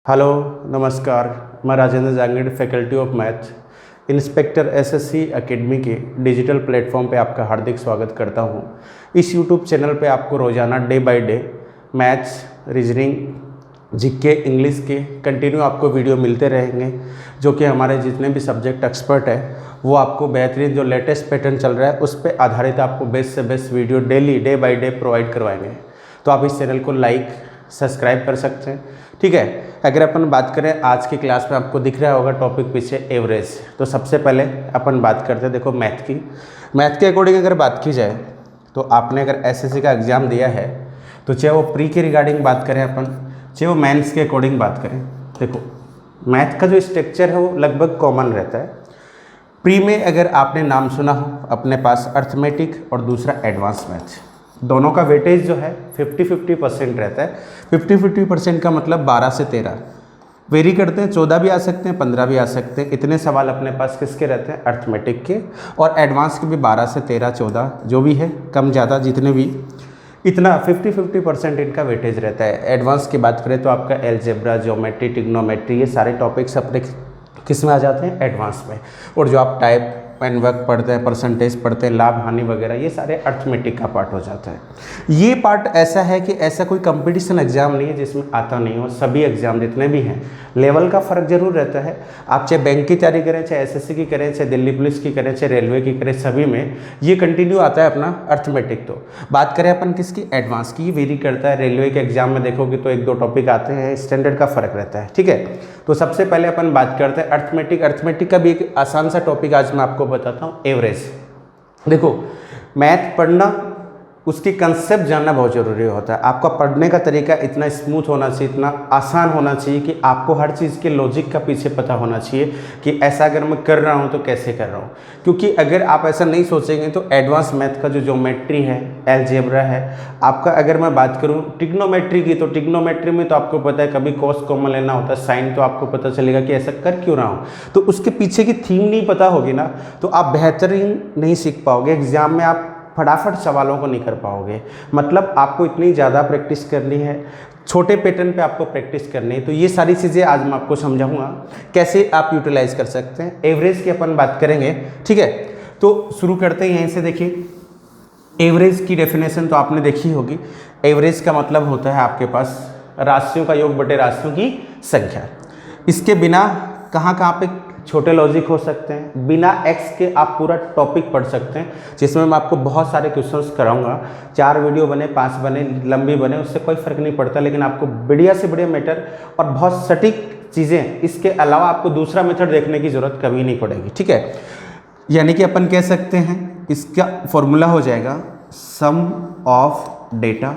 Hello नमस्कार। मैं Rajendra Jangid, faculty of math, inspector SSC academy के डिजिटल प्लेटफॉर्म पे आपका हार्दिक स्वागत करता हूँ। इस यूट्यूब चैनल पे आपको रोज़ाना day by day maths, reasoning, GK, English के कंटिन्यू आपको वीडियो मिलते रहेंगे, जो कि हमारे जितने भी सब्जेक्ट एक्सपर्ट है वो आपको बेहतरीन जो लेटेस्ट पैटर्न चल रहा है उस पर आधारित आपको बेस्ट से best video daily day by day provide करवाएंगे। तो आप इस चैनल को लाइक सब्सक्राइब कर सकते हैं, ठीक है। अगर अपन बात करें आज की क्लास में, आपको दिख रहा होगा टॉपिक पीछे एवरेज। तो सबसे पहले अपन बात करते हैं, देखो मैथ के अकॉर्डिंग अगर बात की जाए तो आपने अगर एसएससी का एग्ज़ाम दिया है तो चाहे वो प्री के रिगार्डिंग बात करें अपन, चाहे वो मेंस के अकॉर्डिंग बात करें, देखो मैथ का जो स्ट्रक्चर है वो लगभग कॉमन रहता है। प्री में अगर आपने नाम सुना हो अपने पास अर्थमेटिक और दूसरा एडवांस मैथ, दोनों का वेटेज जो है 50-50% रहता है। 50-50% का मतलब 12 से 13 वेरी करते हैं, 14 भी आ सकते हैं, 15 भी आ सकते हैं। इतने सवाल अपने पास किसके रहते हैं? अर्थमेटिक के। और एडवांस के भी 12 से 13, 14 जो भी है, कम ज़्यादा जितने भी, इतना 50-50% इनका वेटेज रहता है। एडवांस की बात करें तो आपका एलजेब्रा, ज्योमेट्री, ट्रिग्नोमेट्री, ये सारे टॉपिक्स अपने किस में आ जाते हैं? एडवांस में। और जो आप टाइप एंड वर्क पढ़ते हैं, परसेंटेज पढ़ते हैं, लाभ हानि वगैरह, ये सारे अर्थमेटिक का पार्ट हो जाता है। ये पार्ट ऐसा है कि ऐसा कोई कंपटीशन एग्जाम नहीं है जिसमें आता नहीं हो। सभी एग्जाम जितने भी हैं, लेवल का फ़र्क जरूर रहता है। आप चाहे बैंक की तैयारी करें, चाहे एसएससी की करें, चाहे दिल्ली पुलिस की करें, चाहे रेलवे की करें, सभी में ये कंटिन्यू आता है अपना अर्थमेटिक। तो बात करें अपन किसकी? एडवांस की। ये वेरी करता है। रेलवे के एग्जाम में देखोगे तो 1-2 टॉपिक आते हैं, स्टैंडर्ड का फ़र्क रहता है, ठीक है। तो सबसे पहले अपन बात करते हैं अर्थमेटिक। अर्थमेटिक का भी एक आसान सा टॉपिक आज मैं आपको बताता हूँ, एवरेज। देखो मैथ पढ़ना, उसकी कंसेप्ट जानना बहुत ज़रूरी होता है। आपका पढ़ने का तरीका इतना स्मूथ होना चाहिए, इतना आसान होना चाहिए कि आपको हर चीज़ के लॉजिक का पीछे पता होना चाहिए कि ऐसा अगर मैं कर रहा हूँ तो कैसे कर रहा हूँ। क्योंकि अगर आप ऐसा नहीं सोचेंगे तो एडवांस मैथ का जो ज्योमेट्री है, अलजेब्रा है आपका, अगर मैं बात करूँ ट्रिग्नोमेट्री की, तो ट्रिग्नोमेट्री में तो आपको पता है कभी कॉस कॉमन लेना होता है, साइन, तो आपको पता चलेगा कि ऐसा कर क्यों रहा हूँ। तो उसके पीछे की थीम नहीं पता होगी ना, तो आप बेहतरीन नहीं सीख पाओगे। एग्जाम में आप फटाफट सवालों को नहीं कर पाओगे। मतलब आपको इतनी ज़्यादा प्रैक्टिस करनी है, छोटे पैटर्न पे आपको प्रैक्टिस करनी है। तो ये सारी चीज़ें आज मैं आपको समझाऊंगा कैसे आप यूटिलाइज कर सकते हैं। एवरेज की अपन बात करेंगे, ठीक है। तो शुरू करते हैं यहीं से। देखिए एवरेज की डेफिनेशन तो आपने देखी होगी। एवरेज का मतलब होता है आपके पास राशियों का योग बटे राशियों की संख्या। इसके बिना कहाँ कहाँ पे छोटे लॉजिक हो सकते हैं। बिना एक्स के आप पूरा टॉपिक पढ़ सकते हैं, जिसमें मैं आपको बहुत सारे क्वेश्चंस कराऊंगा। 4 वीडियो बने, 5 बने, लंबी बने, उससे कोई फर्क नहीं पड़ता, लेकिन आपको बढ़िया से बढ़िया मैटर और बहुत सटीक चीज़ें, इसके अलावा आपको दूसरा मेथड देखने की जरूरत कभी नहीं पड़ेगी, ठीक है। यानी कि अपन कह सकते हैं इसका फॉर्मूला हो जाएगा sum of data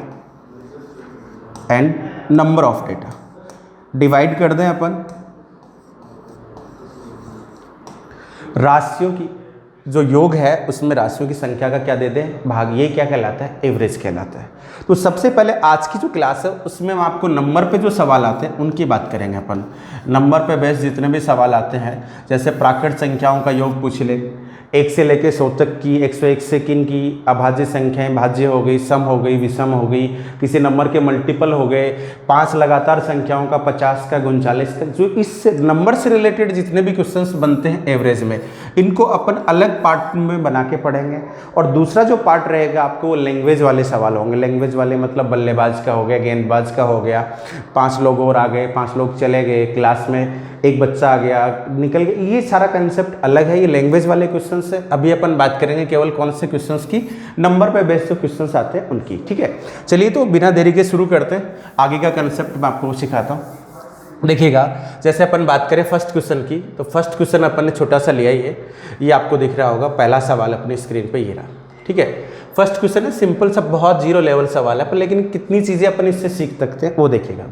and number of data. Divide कर दें अपन राशियों की जो योग है उसमें राशियों की संख्या का क्या दे दें? भाग। ये क्या कहलाता है? एवरेज कहलाता है। तो सबसे पहले आज की जो क्लास है उसमें हम आपको नंबर पे जो सवाल आते हैं उनकी बात करेंगे। अपन नंबर पे बेस्ड जितने भी सवाल आते हैं, जैसे प्राकृत संख्याओं का योग पूछ ले, 1 से लेकर 100 तक की, 101 से किन की अभाज्य संख्याएं भाज्य हो गई, सम हो गई, विषम हो गई, किसी नंबर के मल्टीपल हो गए, 5 लगातार संख्याओं का, 50 का, 39 का, जो इस नंबर से रिलेटेड जितने भी क्वेश्चंस बनते हैं एवरेज में, इनको अपन अलग पार्ट में बना के पढ़ेंगे। और दूसरा जो पार्ट रहेगा आपको वो लैंग्वेज वाले सवाल होंगे। लैंग्वेज वाले मतलब बल्लेबाज का हो गया, गेंदबाज का हो गया, 5 लोग और आ गए, 5 लोग चले गए, क्लास में एक बच्चा आ गया, निकल गया, ये सारा कंसेप्ट अलग है। ये लैंग्वेज वाले क्वेश्चन से अभी अपन बात करेंगे केवल कौन से क्वेश्चंस की, नंबर पे बेस्ड जो क्वेश्चंस आते हैं उनकी, ठीक है। चलिए तो बिना देरी के शुरू करते हैं। आगे का कंसेप्ट मैं आपको सिखाता हूँ। देखिएगा जैसे अपन बात करें फर्स्ट क्वेश्चन की, तो फर्स्ट क्वेश्चन अपन ने छोटा सा लिया, ये आपको दिख रहा होगा। पहला सवाल अपनी स्क्रीन पे ये रहा, ठीक है। फर्स्ट क्वेश्चन है, सिंपल सा, बहुत जीरो लेवल सवाल है, पर लेकिन कितनी चीज़ें अपन इससे सीख सकते हैं वो देखिएगा।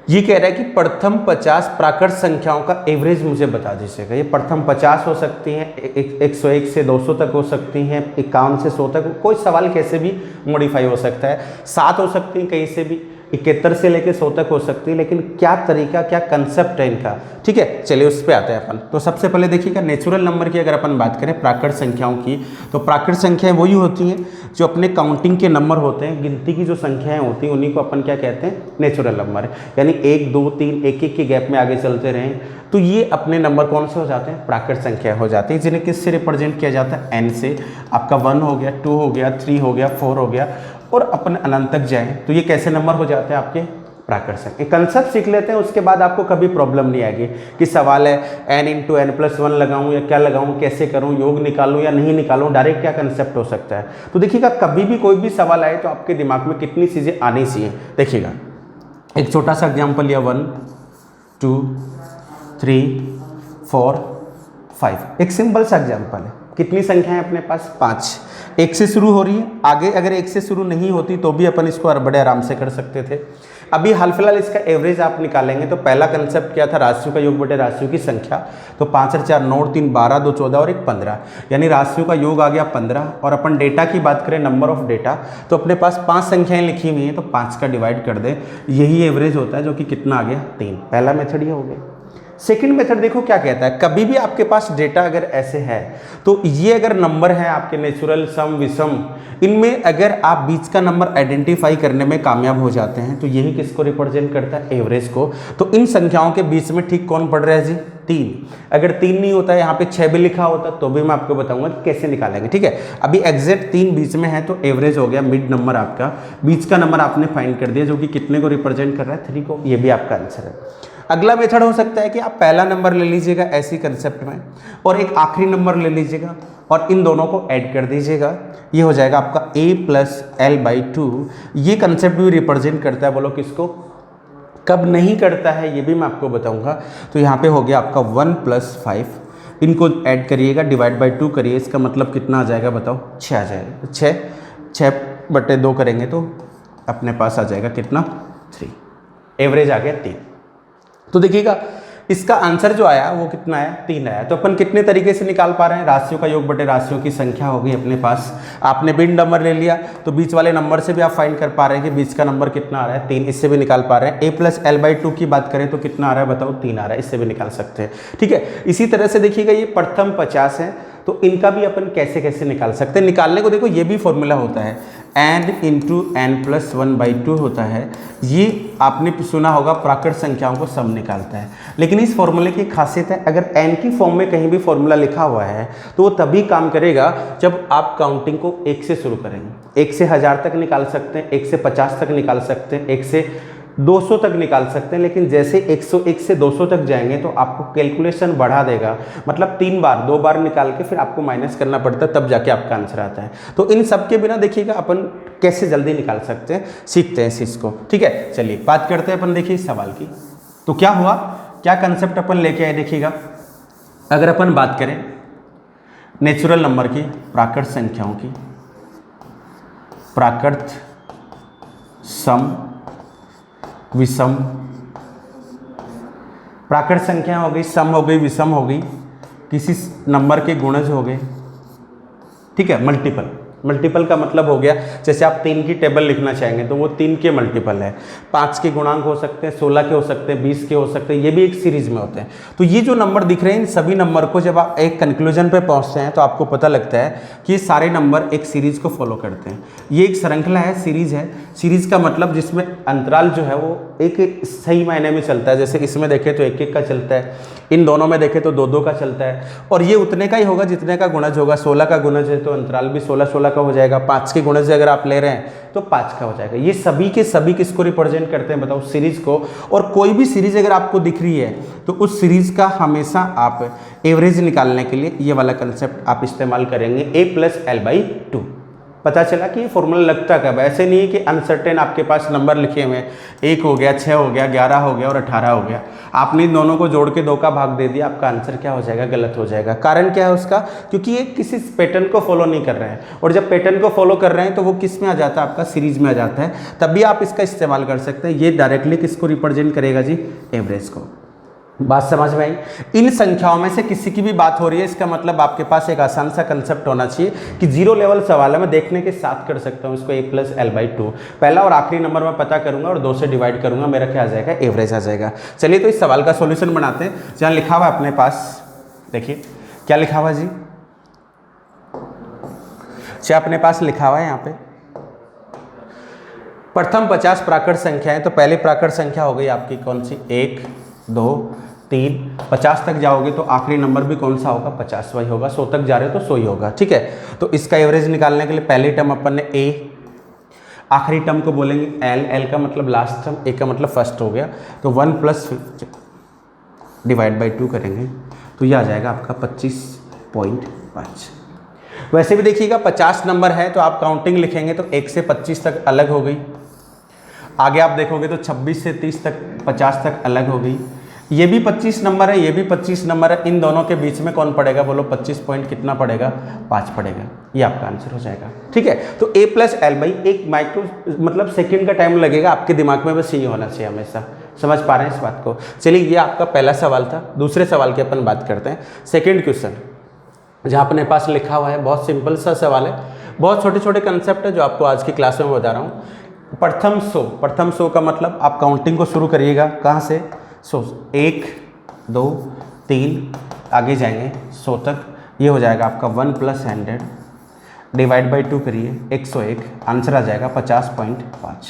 ये कह रहा है कि प्रथम 50 प्राकृत संख्याओं का एवरेज मुझे बता दीजिएगा। ये प्रथम 50 हो सकती हैं, 101 से 200 तक हो सकती हैं, 51 से 100 तक, कोई सवाल कैसे भी मॉडिफाई हो सकता है। 7 हो सकती हैं कहीं से भी, 71 से लेके 100 तक हो सकती है, लेकिन क्या तरीका, क्या कंसेप्ट है इनका, ठीक है। चलिए उस पर आते हैं अपन। तो सबसे पहले देखिएगा नेचुरल नंबर की अगर अपन बात करें, प्राकृत संख्याओं की, तो प्राकृत संख्याएं वही होती हैं जो अपने काउंटिंग के नंबर होते हैं, गिनती की जो संख्याएं होती हैं उन्हीं को अपन क्या कहते हैं, नेचुरल नंबर। यानी 1 2 3 एक एक के गैप में आगे चलते रहें तो ये अपने नंबर कौन से हो जाते हैं, प्राकृत संख्या हो जाती है, जिन्हें किससे रिप्रेजेंट किया जाता है, n से। आपका 1 हो गया, 2 हो गया, 3 हो गया, 4 हो गया, और अपन अनंत तक जाएं तो ये कैसे नंबर हो जाते हैं आपके, प्राकृत संख्या। कंसेप्ट सीख लेते हैं, उसके बाद आपको कभी प्रॉब्लम नहीं आएगी कि सवाल है n × n+1 लगाऊं या क्या लगाऊं, कैसे करूं, योग निकालूं या नहीं निकालूं, डायरेक्ट क्या कंसेप्ट हो सकता है। तो देखिएगा कभी भी कोई भी सवाल आए तो आपके दिमाग में कितनी चीज़ें आनी चाहिए। देखिएगा एक छोटा सा एग्जाम्पल लिया, 1 2 3 4 5, एक सिंपल सा एग्जाम्पल है। कितनी संख्या है अपने पास, 5। 1 से शुरू हो रही है, आगे अगर 1 से शुरू नहीं होती तो भी अपन इसको बड़े आराम से कर सकते थे। अभी हाल फिलहाल इसका एवरेज आप निकालेंगे तो पहला कंसेप्ट क्या था, राशियों का योग बटे राशियों की संख्या। तो 5 और 4 9 3 12 2 14 और 1 15, यानी राशियों का योग आ गया 15। और अपन डेटा की बात करें, नंबर ऑफ डेटा, तो अपने पास 5 संख्याएं लिखी हुई हैं, तो 5 का डिवाइड कर दें, यही एवरेज होता है, जो कि कितना आ गया, 3। पहला मेथड ये हो गया। सेकंड मेथड देखो क्या कहता है, कभी भी आपके पास डेटा अगर ऐसे है तो ये अगर नंबर है आपके नेचुरल, सम, विषम, इनमें अगर आप बीच का नंबर आइडेंटिफाई करने में कामयाब हो जाते हैं तो यही किसको रिप्रेजेंट करता है, एवरेज को। तो इन संख्याओं के बीच में ठीक कौन पड़ रहा है जी, 3। अगर 3 नहीं होता है, यहाँ पे 6 भी लिखा होता तो भी मैं आपको बताऊंगा कि कैसे निकालेंगे, ठीक है। अभी एग्जैक्ट 3 बीच में है तो एवरेज हो गया, मिड नंबर आपका, बीच का नंबर आपने फाइंड कर दिया, जो कि कितने को रिप्रेजेंट कर रहा है, 3 को। ये भी आपका आंसर है। अगला मेथड हो सकता है कि आप पहला नंबर ले लीजिएगा ऐसी कंसेप्ट में, और एक आखिरी नंबर ले लीजिएगा और इन दोनों को ऐड कर दीजिएगा, ये हो जाएगा आपका a + l/2। ये कंसेप्ट भी रिप्रेजेंट करता है, बोलो किसको, कब नहीं करता है ये भी मैं आपको बताऊंगा। तो यहाँ पे हो गया आपका 1 + 5, इनको ऐड करिएगा, डिवाइड बाई 2 करिए, इसका मतलब कितना आ जाएगा बताओ, 6 आ जाएगा। 6/2 करेंगे तो अपने पास आ जाएगा कितना, 3। एवरेज आ गया 3। तो देखिएगा इसका आंसर जो आया वो कितना आया, 3 आया। तो अपन कितने तरीके से निकाल पा रहे हैं, राशियों का योग बटे राशियों की संख्या हो गई अपने पास। आपने बिन नंबर ले लिया तो बीच वाले नंबर से भी आप फाइंड कर पा रहे हैं कि बीच का नंबर कितना आ रहा है, 3, इससे भी निकाल पा रहे हैं। a + l/2 की बात करें तो कितना आ रहा है बताओ, 3 आ रहा है, इससे भी निकाल सकते हैं, ठीक है। इसी तरह से देखिएगा ये प्रथम 50 है, तो इनका भी अपन कैसे कैसे निकाल सकते हैं। निकालने को देखो ये भी फॉर्मूला होता है, n × n+1/2 होता है। ये आपने सुना होगा प्राकृत संख्याओं को सम निकालता है, लेकिन इस फॉर्मूले की खासियत है, अगर n की फॉर्म में कहीं भी फॉर्मूला लिखा हुआ है तो वो तभी काम करेगा जब आप काउंटिंग को 1 से शुरू करेंगे। 1 से 1000 तक निकाल सकते हैं, 1 से 50 तक निकाल सकते हैं, 1 से 200 तक निकाल सकते हैं, लेकिन जैसे 101 से 200 तक जाएंगे तो आपको कैलकुलेशन बढ़ा देगा, मतलब 2 बार निकाल के फिर आपको माइनस करना पड़ता है, तब जाके आपका आंसर आता है। तो इन सब के बिना देखिएगा अपन कैसे जल्दी निकाल सकते हैं, सीखते हैं इस चीज़ को, ठीक है। चलिए बात करते हैं अपन, देखिए इस सवाल की। तो क्या हुआ, क्या कंसेप्ट अपन लेके आए, देखिएगा अगर अपन बात करें नेचुरल नंबर की, प्राकृत संख्याओं की, प्राकृत, सम, विषम, प्राकृत संख्या हो गई, सम हो गई, विषम हो गई, किसी नंबर के गुणज हो गए, ठीक है। मल्टीपल का मतलब हो गया जैसे आप 3 की टेबल लिखना चाहेंगे तो वो 3 के मल्टीपल है, 5 के गुणांक हो सकते हैं, 16 के हो सकते हैं, 20 के हो सकते हैं, ये भी एक सीरीज में होते हैं। तो ये जो नंबर दिख रहे हैं, इन सभी नंबर को जब आप एक कंक्लूजन पे पहुंचते हैं तो आपको पता लगता है कि ये सारे नंबर एक सीरीज को फॉलो करते हैं। ये एक श्रृंखला है, सीरीज है। सीरीज का मतलब जिसमें अंतराल जो है वो एक सही मायने में चलता है, जैसे इसमें देखें तो 1-1 का चलता है, इन दोनों में देखें तो 2-2 का चलता है, और ये उतने का ही होगा जितने का गुणज होगा। 16 का गुणज है तो अंतराल भी 16-16 का हो जाएगा। 5 के गुणज अगर आप ले रहे हैं तो 5 का हो जाएगा। ये सभी के सभी किसको रिप्रेजेंट करते हैं बताओ, सीरीज को। और कोई भी सीरीज अगर आपको दिख रही है तो उस सीरीज का हमेशा आप एवरेज निकालने के लिए ये वाला कंसेप्ट आप इस्तेमाल करेंगे, a + l/2। पता चला कि ये फॉर्मूला लगता कब, ऐसे नहीं है कि अनसर्टेन आपके पास नंबर लिखे हुए हैं, 1 हो गया, 6 हो गया, 11 हो गया और 18 हो गया, आपने इन दोनों को जोड़ के 2 का भाग दे दिया, आपका आंसर क्या हो जाएगा, गलत हो जाएगा। कारण क्या है उसका, क्योंकि ये किसी पैटर्न को फॉलो नहीं कर रहे हैं, और जब पैटर्न को फॉलो कर रहे हैं तो वो किस में आ जाता है, आपका सीरीज में आ जाता है, तभी आप इसका इस्तेमाल कर सकते हैं। ये डायरेक्टली किसको रिप्रेजेंट करेगा जी, एवरेज को। बात समझ में आई। इन संख्याओं में से किसी की भी बात हो रही है, इसका मतलब आपके पास एक आसान सा कंसेप्ट होना चाहिए कि जीरो लेवल सवाल है, मैं देखने के साथ कर सकता हूँ इसको a+l/2। पहला और आखिरी नंबर मैं पता करूंगा और 2 से डिवाइड करूंगा, मेरा क्या आ जाएगा, एवरेज आ जाएगा। चलिए तो इस सवाल का सॉल्यूशन बनाते हैं। जहाँ लिखा हुआ है अपने पास, देखिए क्या लिखा हुआ जी, क्या अपने पास लिखा हुआ है यहाँ पे, प्रथम 50 प्राकृत संख्याएं। तो पहली प्राकृत संख्या हो गई आपकी कौन सी, 1 2 3, 50 तक जाओगे तो आखिरी नंबर भी कौन सा होगा, 50 वही होगा। 100 तक जा रहे हो तो 100 ही होगा, ठीक है। तो इसका एवरेज निकालने के लिए पहली टर्म अपन ने a, आखिरी टर्म को बोलेंगे l, l का मतलब लास्ट टर्म, a का मतलब फर्स्ट हो गया। तो 1 प्लस डिवाइड बाई 2 करेंगे तो यह आ जाएगा आपका 25.5। वैसे भी देखिएगा 50 नंबर है तो आप काउंटिंग लिखेंगे तो 1 से 25 तक अलग हो गई, आगे आप देखोगे तो 26 से 30 तक 50 तक अलग हो गई, ये भी 25 नंबर है, ये भी 25 नंबर है, इन दोनों के बीच में कौन पड़ेगा, बोलो 25 पॉइंट कितना पड़ेगा, 5 पड़ेगा। ये आपका आंसर हो जाएगा, ठीक है। तो a+l/, एक माइक्रो मतलब सेकंड का टाइम लगेगा, आपके दिमाग में बस ये होना चाहिए हमेशा। समझ पा रहे हैं इस बात को। चलिए ये आपका पहला सवाल था। दूसरे सवाल की अपन बात करते हैं, सेकेंड क्वेश्चन जहाँ अपने पास लिखा हुआ है, बहुत सिंपल सा सवाल है, बहुत छोटे छोटे कंसेप्ट है जो आपको आज की क्लास में बता रहा हूँ। प्रथम 100, प्रथम 100 का मतलब आप काउंटिंग को शुरू करिएगा कहाँ से, 100, 1 2 3 आगे जाएंगे 100 तक, ये हो जाएगा आपका 1 + 100 डिवाइड बाई 2 करिए 101, आंसर आ जाएगा 50.5।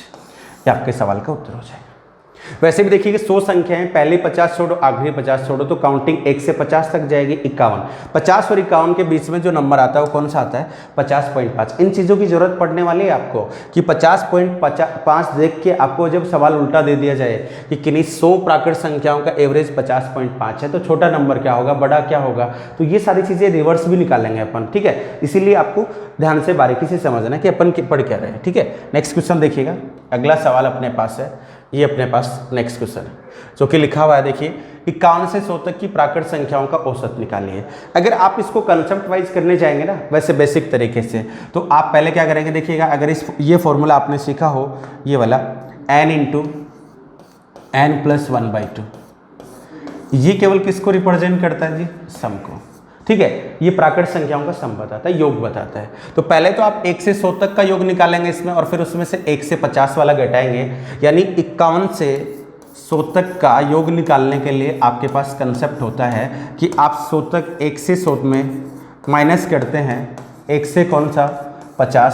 ये आपके सवाल का उत्तर हो जाएगा। वैसे भी देखिए 100 संख्याएं, पहले 50 छोड़ो आखिरी 50 छोड़ो तो काउंटिंग 1 से 50 तक जाएगी, 51। 50 और 51 के बीच में जो नंबर आता है वो कौन सा आता है, 50.5। इन चीज़ों की जरूरत पड़ने वाली है आपको कि 50.5 देख के आपको जब सवाल उल्टा दे दिया जाए कि किन्हीं 100 प्राकृत संख्याओं का एवरेज 50.5 है तो छोटा नंबर क्या होगा, बड़ा क्या होगा, तो ये सारी चीज़ें रिवर्स भी निकालेंगे अपन, ठीक है। इसीलिए आपको ध्यान से बारीकी से समझना है कि अपन पढ़ क्या रहे हैं, ठीक है। नेक्स्ट क्वेश्चन देखिएगा, अगला सवाल अपने पास है, ये अपने पास नेक्स्ट क्वेश्चन है जो कि लिखा हुआ है, देखिए 51 से 100 तक की प्राकृत संख्याओं का औसत निकालिए। अगर आप इसको कंसेप्ट वाइज करने जाएंगे ना वैसे बेसिक तरीके से, तो आप पहले क्या करेंगे, देखिएगा अगर ये फॉर्मूला आपने सीखा हो, ये वाला n × n + 1/2, ये केवल किसको रिप्रेजेंट करता है जी, सम को, ठीक है। ये प्राकृत संख्याओं का सम बताता है, योग बताता है। तो पहले तो आप 1 से 100 तक का योग निकालेंगे इसमें और फिर उसमें से 1 से 50 वाला घटाएंगे, यानी 51 से 100 तक का योग निकालने के लिए आपके पास कंसेप्ट होता है कि आप 100 तक 1 से 100 में माइनस करते हैं 1 से कौन सा 50,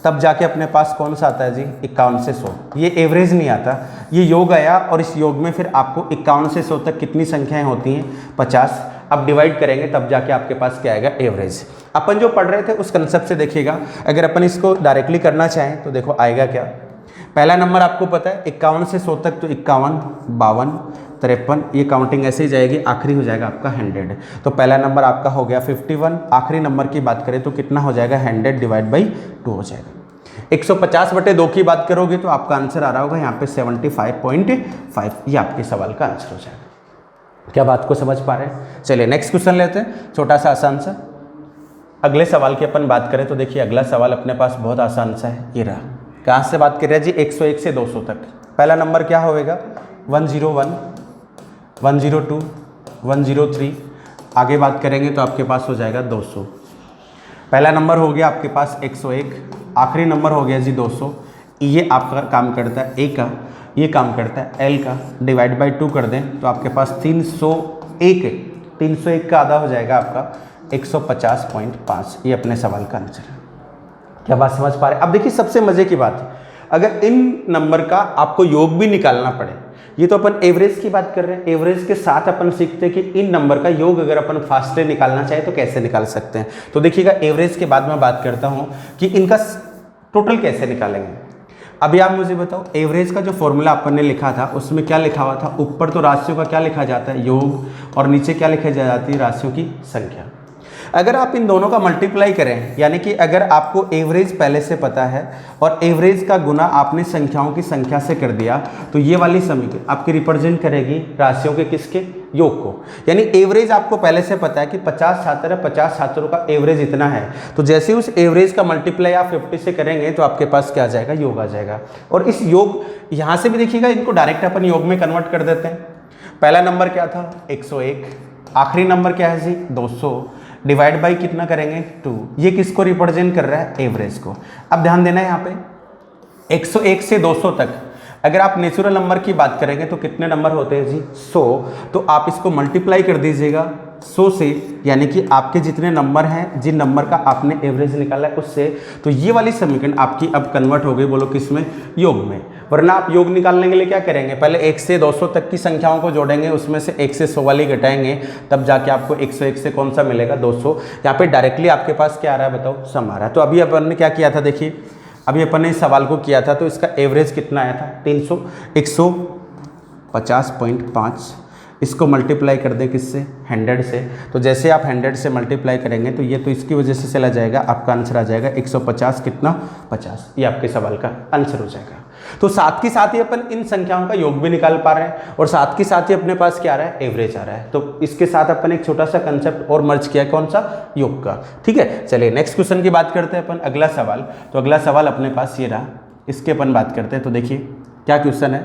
तब जाके अपने पास कौन सा आता है जी, 51 से 100। ये एवरेज नहीं आता, ये योग आया और इस योग में फिर आपको 51 से 100 तक कितनी संख्याएं होती हैं, 50। अब डिवाइड करेंगे तब जाके आपके पास क्या आएगा, एवरेज। अपन जो पढ़ रहे थे उस कंसेप्ट से देखिएगा, अगर अपन इसको डायरेक्टली करना चाहें तो देखो आएगा क्या। पहला नंबर आपको पता है 51 से 100 तक, तो 51 52 53, ये काउंटिंग ऐसे ही जाएगी, आखिरी हो जाएगा आपका 100। तो पहला नंबर आपका हो गया 51, आखिरी नंबर की बात करें तो कितना हो जाएगा, 100 डिवाइड बाई 2 हो जाएगा। 150/2 की बात करोगे तो आपका आंसर आ रहा होगा यहाँ पे 75.5। ये आपके सवाल का आंसर हो जाएगा। क्या बात को समझ पा रहे हैं। चलिए नेक्स्ट क्वेश्चन लेते हैं, छोटा सा आसान सा। अगले सवाल की अपन बात करें तो देखिए अगला सवाल अपने पास बहुत आसान सा है, ये रहा। कहाँ से बात कर रहे हैं जी, 101 से 200 तक। पहला नंबर क्या होएगा, 101 102 103, आगे बात करेंगे तो आपके पास हो जाएगा 200। पहला नंबर हो गया आपके पास 101, आखिरी नंबर हो गया जी 200। ये आपका काम करता है a का, ये काम करता है l का, डिवाइड बाई 2 कर दें तो आपके पास 301 का आधा हो जाएगा आपका 150.5। ये अपने सवाल का आंसर है। क्या बात समझ पा रहे हैं। अब देखिए सबसे मजे की बात है, अगर इन नंबर का आपको योग भी निकालना पड़े, ये तो अपन एवरेज की बात कर रहे हैं, एवरेज के साथ अपन सीखते हैं कि इन नंबर का योग अगर अपन फास्टली निकालना चाहे तो कैसे निकाल सकते हैं। तो देखिएगा एवरेज के बाद मैं बात करता हूँ कि इनका टोटल कैसे निकालेंगे। अभी आप मुझे बताओ, एवरेज का जो फॉर्मूला अपन ने लिखा था उसमें क्या लिखा हुआ था, ऊपर तो राशियों का क्या लिखा जाता है, योग, और नीचे क्या लिखी जाती है, राशियों की संख्या। अगर आप इन दोनों का मल्टीप्लाई करें, यानी कि अगर आपको एवरेज पहले से पता है और एवरेज का गुना आपने संख्याओं की संख्या से कर दिया, तो ये वाली समीकरण आपकी रिप्रेजेंट करेगी राशियों के किसके, योग को। यानी एवरेज आपको पहले से पता है कि 50 छात्र है, 50 छात्रों का एवरेज इतना है, तो जैसे उस एवरेज का मल्टीप्लाई आप 50 से करेंगे तो आपके पास क्या आ जाएगा, योग आ जाएगा। और इस योग यहाँ से भी देखिएगा, इनको डायरेक्ट अपन योग में कन्वर्ट कर देते हैं। पहला नंबर क्या था 101, आखिरी नंबर क्या है जी 200, डिवाइड बाई कितना करेंगे 2। ये किसको रिप्रेजेंट कर रहा है, एवरेज को। अब ध्यान देना है यहाँ पे 101 से 200 तक अगर आप नेचुरल नंबर की बात करेंगे तो कितने नंबर होते हैं जी 100, तो आप इसको मल्टीप्लाई कर दीजिएगा 100 से, यानी कि आपके जितने नंबर हैं, जिन नंबर का आपने एवरेज निकाला है उससे, तो ये वाली समीकरण आपकी अब कन्वर्ट हो गई, बोलो किस में, योग में। वरना आप योग निकालने के लिए क्या करेंगे, पहले 1 से 200 तक की संख्याओं को जोड़ेंगे, उसमें से 1 से 100 वाली घटाएंगे, तब जाके आपको 101 से कौन सा मिलेगा 200। यहाँ पे डायरेक्टली आपके पास क्या आ रहा है बताओ, सम आ रहा है। तो अभी अपन ने क्या किया था, देखिए अभी अपन ने इस सवाल को किया था तो इसका एवरेज कितना आया था 150.5। इसको मल्टीप्लाई कर दें किससे, 100 से। तो जैसे आप 100 से मल्टीप्लाई करेंगे तो ये तो इसकी वजह से चला जाएगा, आपका आंसर आ जाएगा 150 कितना 50। ये आपके सवाल का आंसर हो जाएगा। तो साथ के साथ ही अपन इन संख्याओं का योग भी निकाल पा रहे हैं और साथ के साथ ही अपने पास क्या आ रहा है, एवरेज आ रहा है। तो इसके साथ अपन एक छोटा सा कंसेप्ट और मर्ज किया, कौन सा, योग का। ठीक है, चलिए नेक्स्ट क्वेश्चन की बात करते हैं अपन, अगला सवाल। तो अगला सवाल अपने पास ये रहा, इसके अपन बात करते हैं। तो देखिए क्या क्वेश्चन है,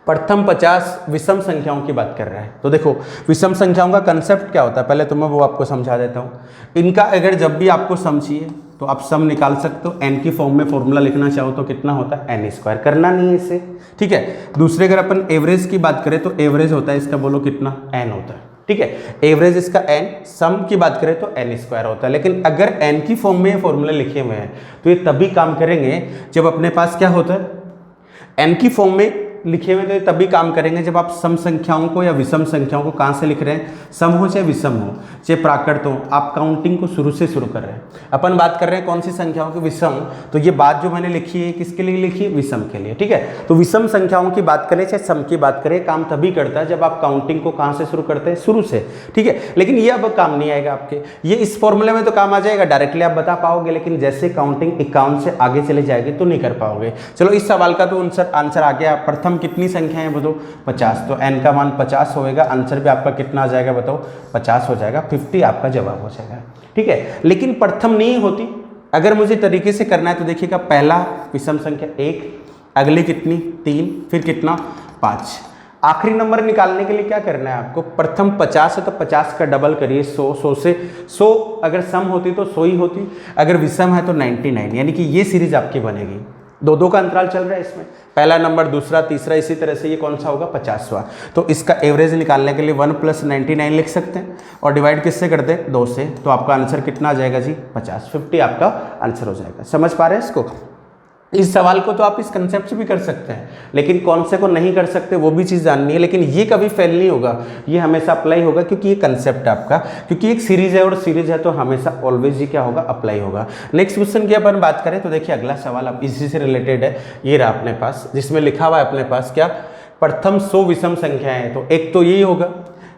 प्रथम 50 विषम संख्याओं की बात कर रहा है। तो देखो विषम संख्याओं का कंसेप्ट क्या होता है, पहले तो मैं वो आपको समझा देता हूँ। इनका अगर जब भी आपको सम चाहिए तो आप सम निकाल सकते हो, n की फॉर्म में फॉर्मूला लिखना चाहो तो कितना होता है n², करना नहीं है इससे। ठीक है, दूसरे अगर अपन एवरेज की बात करें तो एवरेज होता है इसका, बोलो कितना, n होता है। ठीक है, एवरेज इसका n, सम की बात करें तो n² होता है। लेकिन अगर n की फॉर्म में फॉर्मूले लिखे हुए हैं तो ये तभी काम करेंगे जब अपने पास क्या होता है, n की फॉर्म में लिखे हुए तो तभी काम करेंगे जब आप सम संख्याओं को या विषम संख्याओं को कहाँ से लिख रहे हैं, सम हो चाहे विषम हो चाहे प्राकृत हो, आप काउंटिंग को शुरू से शुरू कर रहे हैं। अपन बात कर रहे हैं कौन सी संख्याओं की, विषम। तो ये बात जो मैंने लिखी है किसके लिए लिखी है, विषम के लिए। ठीक है, तो विषम संख्याओं की बात करें चाहे सम की बात करें, काम तभी करता है जब आप काउंटिंग को कहाँ से शुरू करते हैं, शुरू से। ठीक है, लेकिन ये अब काम नहीं आएगा आपके, ये इस फॉर्मूले में तो काम आ जाएगा, डायरेक्टली आप बता पाओगे, लेकिन जैसे काउंटिंग 51 से आगे चले जाएगी तो नहीं कर पाओगे। चलो इस सवाल का तो आंसर आ गया। प्रथम कितनी संख्या है बताओ, 50। तो n का मान 50 होएगा, आंसर भी आपका कितना आ जाएगा बताओ, 50 हो जाएगा, 50 आपका जवाब हो जाएगा। ठीक है, लेकिन प्रथम नहीं होती, अगर मुझे तरीके से करना है तो देखिएगा, पहला विषम संख्या 1, अगली कितनी 3, फिर कितना 5। आखिरी नंबर निकालने के लिए क्या करना है आपको, प्रथम 50 है तो 50 का डबल करिए 100, 100 से 100 अगर सम होती तो 100 ही होती, अगर विषम है तो 99, यानी कि ये सीरीज आपकी बनेगी। दो का अंतराल चल रहा है इसमें, पहला नंबर, दूसरा, तीसरा, इसी तरह से ये कौन सा होगा 50वां। तो इसका एवरेज निकालने के लिए 1 + 99 लिख सकते हैं और डिवाइड किससे करते हैं, 2 से। तो आपका आंसर कितना आ जाएगा जी 50, 50 आपका आंसर हो जाएगा। समझ पा रहे हैं इसको। इस सवाल को तो आप इस कंसेप्ट से भी कर सकते हैं, लेकिन कौन से को नहीं कर सकते वो भी चीज़ जाननी है। लेकिन ये कभी फेल नहीं होगा, ये हमेशा अप्लाई होगा, क्योंकि ये कंसेप्ट है आपका, क्योंकि एक सीरीज है और सीरीज है तो हमेशा ऑलवेज ये क्या होगा, अप्लाई होगा। नेक्स्ट क्वेश्चन की अपन बात करें तो देखिए अगला सवाल अब इसी से रिलेटेड है, ये रहा अपने पास, जिसमें लिखा हुआ है अपने पास क्या, प्रथम 100 विषम संख्याएं हैं। तो एक तो यही होगा,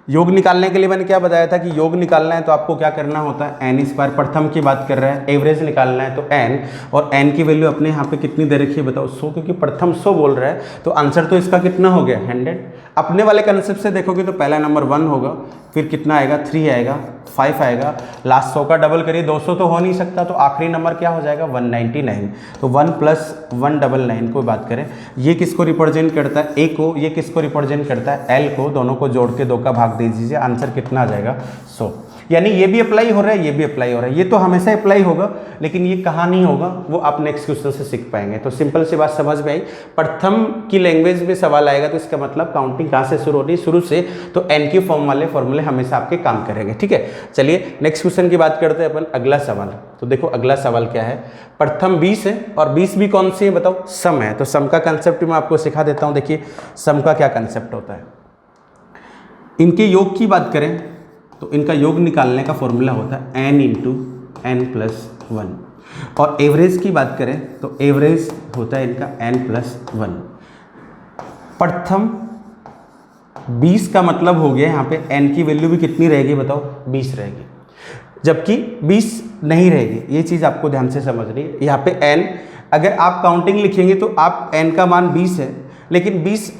योग निकालने के लिए मैंने क्या बताया था कि योग निकालना है तो आपको क्या करना होता है, n²। प्रथम की बात कर रहे हैं, एवरेज निकालना है तो n, और n की वैल्यू अपने यहाँ पे कितनी दे रखी है बताओ 100, क्योंकि प्रथम 100 बोल रहा है तो आंसर तो इसका कितना हो गया 100। अपने वाले कंसेप्ट से देखोगे तो पहला नंबर 1 होगा, फिर कितना आएगा 3 आएगा, 5 आएगा, लास्ट 100 का डबल करिए 200 तो हो नहीं सकता, तो आखिरी नंबर क्या हो जाएगा 199। तो 1 + 199 को बात करें, ये किसको रिप्रेजेंट करता है, a को, ये किसको रिप्रेजेंट करता है l को, दोनों को जोड़ के 2 का भाग दे दीजिए, आंसर कितना आ जाएगा 100। यानी ये भी अप्लाई हो रहा है, ये भी अप्लाई हो रहा है, ये तो हमेशा अप्लाई होगा, लेकिन ये कहाँ नहीं होगा वो आप नेक्स्ट क्वेश्चन से सीख पाएंगे। तो सिंपल सी बात समझ में आई, प्रथम की लैंग्वेज में सवाल आएगा तो इसका मतलब काउंटिंग कहाँ से शुरू हो रही है, शुरू से, तो n की फॉर्म वाले फॉर्मूले हमेशा आपके काम करेंगे। ठीक है, चलिए नेक्स्ट क्वेश्चन की बात करते हैं अपन, अगला सवाल। तो देखो अगला सवाल क्या है, प्रथम 20 है और 20 भी कौन सी है बताओ, सम है। तो सम का कंसेप्ट मैं आपको सिखा देता हूँ। देखिए सम का क्या कंसेप्ट होता है, इनके योग की बात करें तो इनका योग निकालने का फॉर्मूला होता है n × n + 1, और एवरेज की बात करें तो एवरेज होता है इनका n + 1। प्रथम 20 का मतलब हो गया यहाँ पे n की वैल्यू भी कितनी रहेगी बताओ, 20 रहेगी, जबकि 20 नहीं रहेगी। ये चीज़ आपको ध्यान से समझनी है। यहाँ पे n, अगर आप काउंटिंग लिखेंगे तो आप n का मान 20 है, लेकिन 20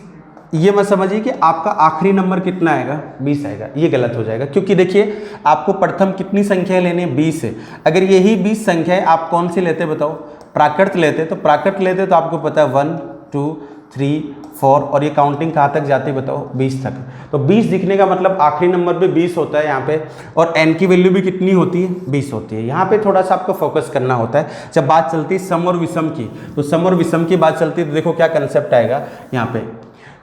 ये मत समझिए कि आपका आखिरी नंबर कितना आएगा 20 आएगा, ये गलत हो जाएगा। क्योंकि देखिए आपको प्रथम कितनी संख्या लेनी है, 20 है। अगर यही 20 संख्याएं आप कौन सी लेते बताओ, प्राकृत लेते, तो प्राकृत लेते तो आपको पता है 1 2 3, 4 और ये काउंटिंग कहाँ तक जाती है बताओ 20 तक। तो 20 दिखने का मतलब आखिरी नंबर पे 20 होता है यहाँ पे, और n की वैल्यू भी कितनी होती है 20 होती है। यहाँ पे थोड़ा सा आपको फोकस करना होता है जब बात चलती है सम और विषम की। तो सम और विषम की बात चलती है तो देखो क्या कंसेप्ट आएगा यहाँ पे।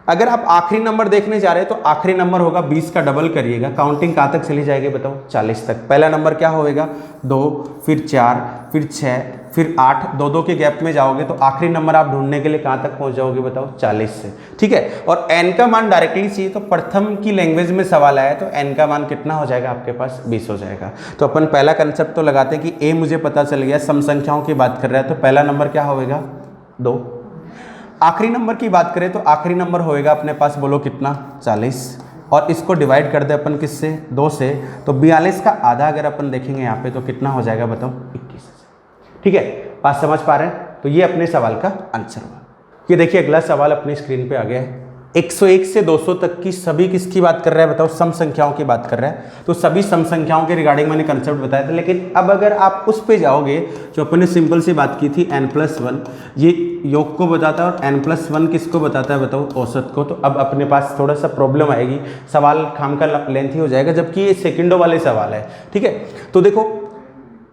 अगर आप आखिरी नंबर देखने जा रहे हैं तो आखिरी नंबर होगा 20 का डबल करिएगा, काउंटिंग कहाँ तक चली जाएगी बताओ 40 तक। पहला नंबर क्या होएगा 2, फिर 4, फिर 6, फिर 8, 2 के गैप में जाओगे तो आखिरी नंबर आप ढूंढने के लिए कहाँ तक पहुँच जाओगे बताओ 40 से। ठीक है, और n का मान डायरेक्टली चाहिए तो प्रथम की लैंग्वेज में सवाल आया तो n का मान कितना हो जाएगा आपके पास 20 हो जाएगा। तो अपन पहला कंसेप्ट तो लगाते हैं कि a मुझे पता चल गया, सम संख्याओं की बात कर रहा है तो पहला नंबर क्या होएगा 2। आखिरी नंबर की बात करें तो आखिरी नंबर होएगा अपने पास बोलो कितना 40, और इसको डिवाइड कर दे अपन किससे 2 से, तो 42 का आधा अगर अपन देखेंगे यहाँ पे तो कितना हो जाएगा बताओ 21। ठीक है, बात समझ पा रहे हैं। तो ये अपने सवाल का आंसर हुआ। ये देखिए अगला सवाल अपनी स्क्रीन पे आ गया है। 101 से 200 तक की सभी किसकी बात कर रहा है बताओ सम संख्याओं की बात कर रहा है। तो सभी सम संख्याओं के रिगार्डिंग मैंने कंसेप्ट बताया था, लेकिन अब अगर आप उस पे जाओगे जो अपन ने सिंपल सी बात की थी n+1, ये योग को बताता है और n+1 किसको बताता है बताओ औसत को। तो अब अपने पास थोड़ा सा प्रॉब्लम आएगी, सवाल खाम का लेंथी हो जाएगा जबकि ये सेकंडों वाले सवाल है। ठीक है, तो देखो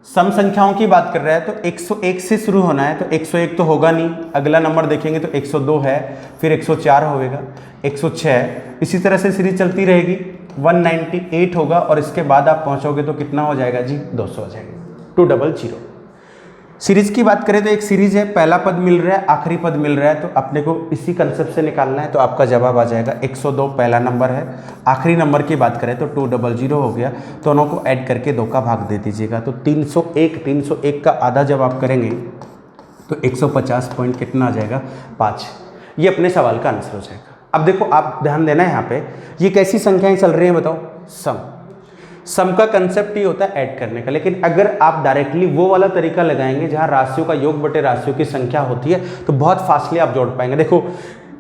सम संख्याओं की बात कर रहा है तो 101 से शुरू होना है, तो 101 तो होगा नहीं, अगला नंबर देखेंगे तो 102 है, फिर 104 होएगा, 106, इसी तरह से सीरीज चलती रहेगी, 198 होगा और इसके बाद आप पहुंचोगे तो कितना हो जाएगा जी 200 हो जाएगा, 200। सीरीज की बात करें तो एक सीरीज है, पहला पद मिल रहा है आखिरी पद मिल रहा है, तो अपने को इसी कंसेप्ट से निकालना है। तो आपका जवाब आ जाएगा 102 पहला नंबर है, आखिरी नंबर की बात करें तो 200 हो गया, दोनों को ऐड करके 2 का भाग दे दीजिएगा। तो 301 का आधा जब आप करेंगे तो 150 पॉइंट कितना आ जाएगा 5। ये अपने सवाल का आंसर हो जाएगा। अब देखो आप ध्यान देना है यहाँ पे, ये कैसी संख्याएं चल रही हैं बताओ सम का कंसेप्ट ही होता है ऐड करने का, लेकिन अगर आप डायरेक्टली वो वाला तरीका लगाएंगे जहां राशियों का योग बटे राशियों की संख्या होती है तो बहुत फास्टली आप जोड़ पाएंगे। देखो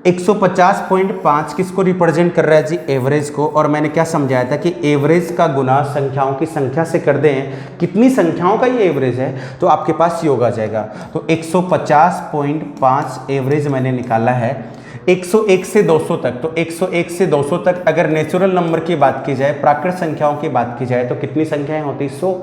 150.5 किसको रिप्रेजेंट कर रहा है जी एवरेज को, और मैंने क्या समझाया था कि एवरेज का गुना संख्याओं की संख्या से कर दें, कितनी संख्याओं का ये एवरेज है तो आपके पास योग आ जाएगा। तो 150.5 एवरेज मैंने निकाला है 101 से 200 तक। तो 101 से 200 तक अगर नेचुरल नंबर की बात की जाए, प्राकृत संख्याओं की बात की जाए तो कितनी संख्याएं होती 100।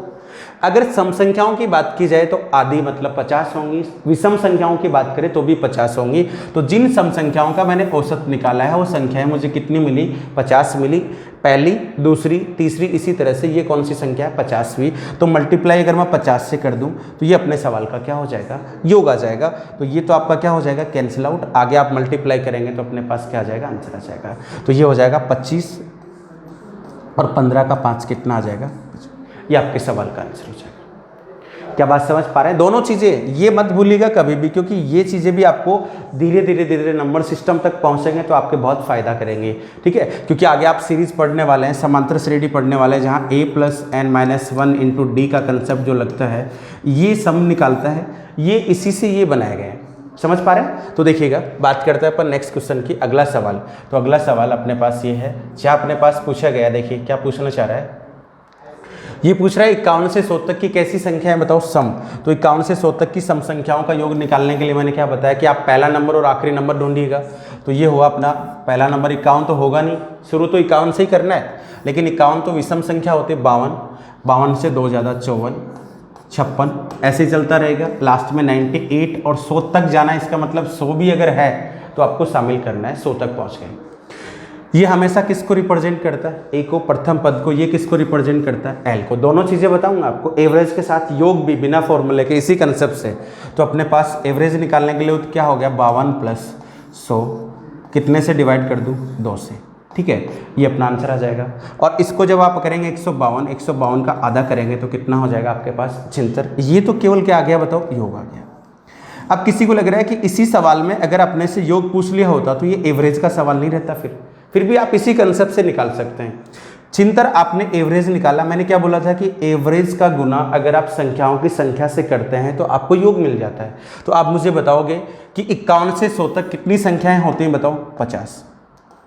अगर सम संख्याओं की बात की जाए तो आधी मतलब 50 होंगी, विषम संख्याओं की बात करें तो भी 50 होंगी। तो जिन सम संख्याओं का मैंने औसत निकाला है वो संख्याएं मुझे कितनी मिली 50 मिली, पहली दूसरी तीसरी, इसी तरह से ये कौन सी संख्या है 50वीं। तो मल्टीप्लाई अगर मैं 50 से कर दूं तो ये अपने सवाल का क्या हो जाएगा योग आ जाएगा। तो ये तो आपका क्या हो जाएगा कैंसिल आउट, आगे आप मल्टीप्लाई करेंगे तो अपने पास क्या आ जाएगा आंसर आ जाएगा। तो ये हो जाएगा 25 और 15 का 5 कितना आ जाएगा, ये आपके सवाल का आंसर हो जाएगा। क्या बात समझ पा रहे हैं? दोनों चीज़ें ये मत भूलिएगा कभी भी, क्योंकि ये चीज़ें भी आपको धीरे धीरे नंबर सिस्टम तक पहुंचेंगे तो आपके बहुत फायदा करेंगे। ठीक है, क्योंकि आगे आप सीरीज पढ़ने वाले हैं, समांतर श्रेणी पढ़ने वाले हैं, जहां a+n-1 इंटू डी का कंसेप्ट जो लगता है ये सम निकालता है, ये इसी से ये बनाए गए हैं। समझ पा रहे हैं? तो देखिएगा बात करते हैं अपन नेक्स्ट क्वेश्चन की, अगला सवाल। तो अगला सवाल अपने पास ये है, जहाँ अपने पास पूछा गया, देखिए क्या पूछना चाह रहा है, ये पूछ रहा है 51 से 100 तक की कैसी संख्या है बताओ सम। तो 51 से 100 तक की सम संख्याओं का योग निकालने के लिए मैंने क्या बताया कि आप पहला नंबर और आखिरी नंबर ढूंढिएगा। तो ये हुआ अपना पहला नंबर, 51 तो होगा नहीं, शुरू तो 51 से ही करना है, लेकिन 51 तो विषम संख्या होती है 52, 52 से 2 ज़्यादा 54, 56, ऐसे ही चलता रहेगा। लास्ट में 98 और 100 तक जाना है, इसका मतलब 100 भी अगर है तो आपको शामिल करना है, 100 तक पहुँच गए। ये हमेशा किसको रिप्रेजेंट करता है, ए को, प्रथम पद को। ये किसको रिप्रेजेंट करता है, एल को। दोनों चीज़ें बताऊंगा आपको, एवरेज के साथ योग भी, बिना फॉर्मूले के, इसी कंसेप्ट से। तो अपने पास एवरेज निकालने के लिए क्या हो गया 52 + 100 कितने से डिवाइड कर दूं 2 से। ठीक है, ये अपना आंसर आ जाएगा। और इसको जब आप करेंगे 152 का आधा करेंगे तो कितना हो जाएगा आपके पास 76। ये तो केवल क्या आ गया बताओ, योग आ गया। अब किसी को लग रहा है कि इसी सवाल में अगर अपने से योग पूछ लिया होता तो ये एवरेज का सवाल नहीं रहता, फिर भी आप इसी कंसेप्ट से निकाल सकते हैं। चिंतर आपने एवरेज निकाला, मैंने क्या बोला था कि एवरेज का गुना अगर आप संख्याओं की संख्या से करते हैं तो आपको योग मिल जाता है। तो आप मुझे बताओगे कि 51 से 100 तक कितनी संख्याएं होती हैं बताओ 50।